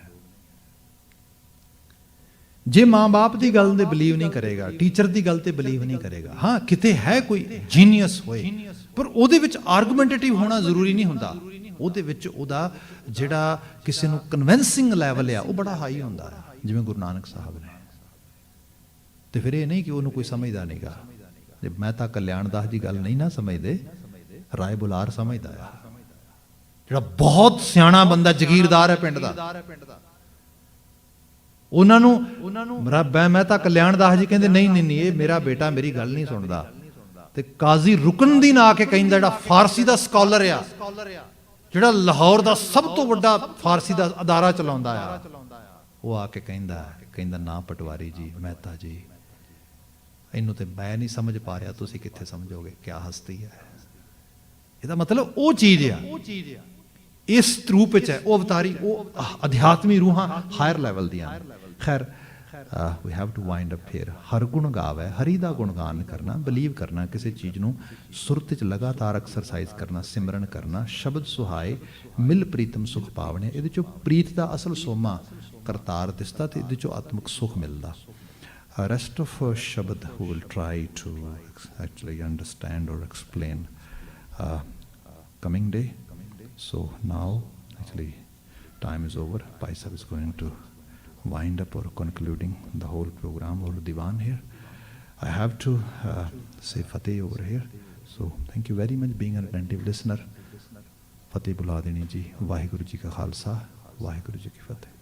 ਜੇ ਮਾਂ-ਬਾਪ ਦੀ ਗੱਲ ਤੇ ਬਲੀਵ ਨਹੀਂ ਕਰੇਗਾ, ਟੀਚਰ ਦੀ ਗੱਲ ਤੇ ਬਲੀਵ ਨਹੀਂ ਕਰੇਗਾ, ਹਾਂ ਕਿਤੇ ਹੈ ਕੋਈ ਜੀਨੀਅਸ ਹੋਏ, ਪਰ ਉਹਦੇ ਵਿੱਚ ਆਰਗੂਮੈਂਟੇਟਿਵ ਹੋਣਾ ਜ਼ਰੂਰੀ ਨਹੀਂ ਹੁੰਦਾ। ਉਹਦੇ ਵਿੱਚ ਉਹਦਾ ਜਿਹੜਾ ਕਿਸੇ ਨੂੰ ਕਨਵਿੰਸਿੰਗ ਲੈਵਲ ਆ ਉਹ ਬੜਾ ਹਾਈ ਹੁੰਦਾ ਹੈ, ਜਿਵੇਂ ਗੁਰੂ ਨਾਨਕ ਸਾਹਿਬ ਨੇ। ਤੇ ਫਿਰ ਇਹ ਨਹੀਂ ਕਿ ਉਹਨੂੰ ਕੋਈ ਸਮਝਦਾ ਨਹੀਂਗਾ। ਜੇ ਮਹਿਤਾ ਕਲਿਆਣ ਦਾਸ ਦੀ ਗੱਲ ਨਹੀਂ ਨਾ ਸਮਝਦੇ, ਰਾਏ ਬੁਲਾਰ ਸਮਝਦਾ ਆ, ਜਿਹੜਾ ਬਹੁਤ ਸਿਆਣਾ ਬੰਦਾ ਜਗੀਰਦਾਰ ਹੈ ਪਿੰਡ ਦਾ। ਉਹਨਾਂ ਨੂੰ ਮਹਿਤਾ ਕਲਿਆਣ ਦਾਸ ਜੀ ਕਹਿੰਦੇ ਨਹੀਂ ਇਹ ਮੇਰਾ ਬੇਟਾ ਮੇਰੀ ਗੱਲ ਨਹੀਂ ਸੁਣਦਾ। ਤੇ ਕਾਜ਼ੀ ਰੁਕਨਦੀਨ ਆ ਕੇ ਕਹਿੰਦਾ, ਜਿਹੜਾ ਫਾਰਸੀ ਦਾ ਸਕਾਲਰ ਆ, ਜਿਹੜਾ ਲਾਹੌਰ ਦਾ ਸਭ ਤੋਂ ਵੱਡਾ ਫਾਰਸੀ ਦਾ ਅਦਾਰਾ ਚਲਾਉਂਦਾ ਆ, ਉਹ ਆ ਕੇ ਕਹਿੰਦਾ ਨਾ ਪਟਵਾਰੀ ਜੀ, ਮਹਿਤਾ ਜੀ, ਇਹਨੂੰ ਤੇ ਮੈਂ ਨਹੀਂ ਸਮਝ ਪਾ ਰਿਹਾ, ਤੁਸੀਂ ਕਿੱਥੇ ਸਮਝੋਗੇ, ਕਿਆ ਹਸਤੀ ਹੈ। ਇਹਦਾ ਮਤਲਬ ਉਹ ਚੀਜ਼ ਆ, ਇਸ ਰੂਪ ਵਿੱਚ ਹੈ ਉਹ ਅਵਤਾਰੀ, ਉਹ ਅਧਿਆਤਮੀ ਰੂਹਾਂ ਹਾਇਰ ਲੈਵਲ ਦੀਆਂ। ਖੈਰ we have to wind up here। ਹਰ ਗੁਣ ਗਾਵੇ, ਹਰੀ ਦਾ ਗੁਣਗਾਨ ਕਰਨਾ, ਬਲੀਵ ਕਰਨਾ ਕਿਸੇ ਚੀਜ਼ ਨੂੰ, ਸੁਰਤ 'ਚ ਲਗਾਤਾਰ ਐਕਸਰਸਾਈਜ਼ ਕਰਨਾ, ਸਿਮਰਨ ਕਰਨਾ, ਸ਼ਬਦ ਸੁਹਾਏ, ਮਿਲ ਪ੍ਰੀਤਮ ਸੁਖ ਪਾਵਣੇ। ਇਹਦੇ 'ਚੋਂ ਪ੍ਰੀਤ ਦਾ ਅਸਲ ਸੋਮਾ ਕਰਤਾਰ ਦਿਸਦਾ ਤੇ ਇਹਦੇ 'ਚੋਂ ਆਤਮਿਕ ਸੁਖ ਮਿਲਦਾ। rest of Shabad who will try to actually understand or explain coming day. So now actually time is over. Bhai Sahib is going to wind up or concluding the whole program or Diwan here. I have to say Fateh over here. So thank you very much being an attentive listener. Fateh bula deni ji. Vaheguru ji ka khalsa, Vaheguru ji ki Fateh.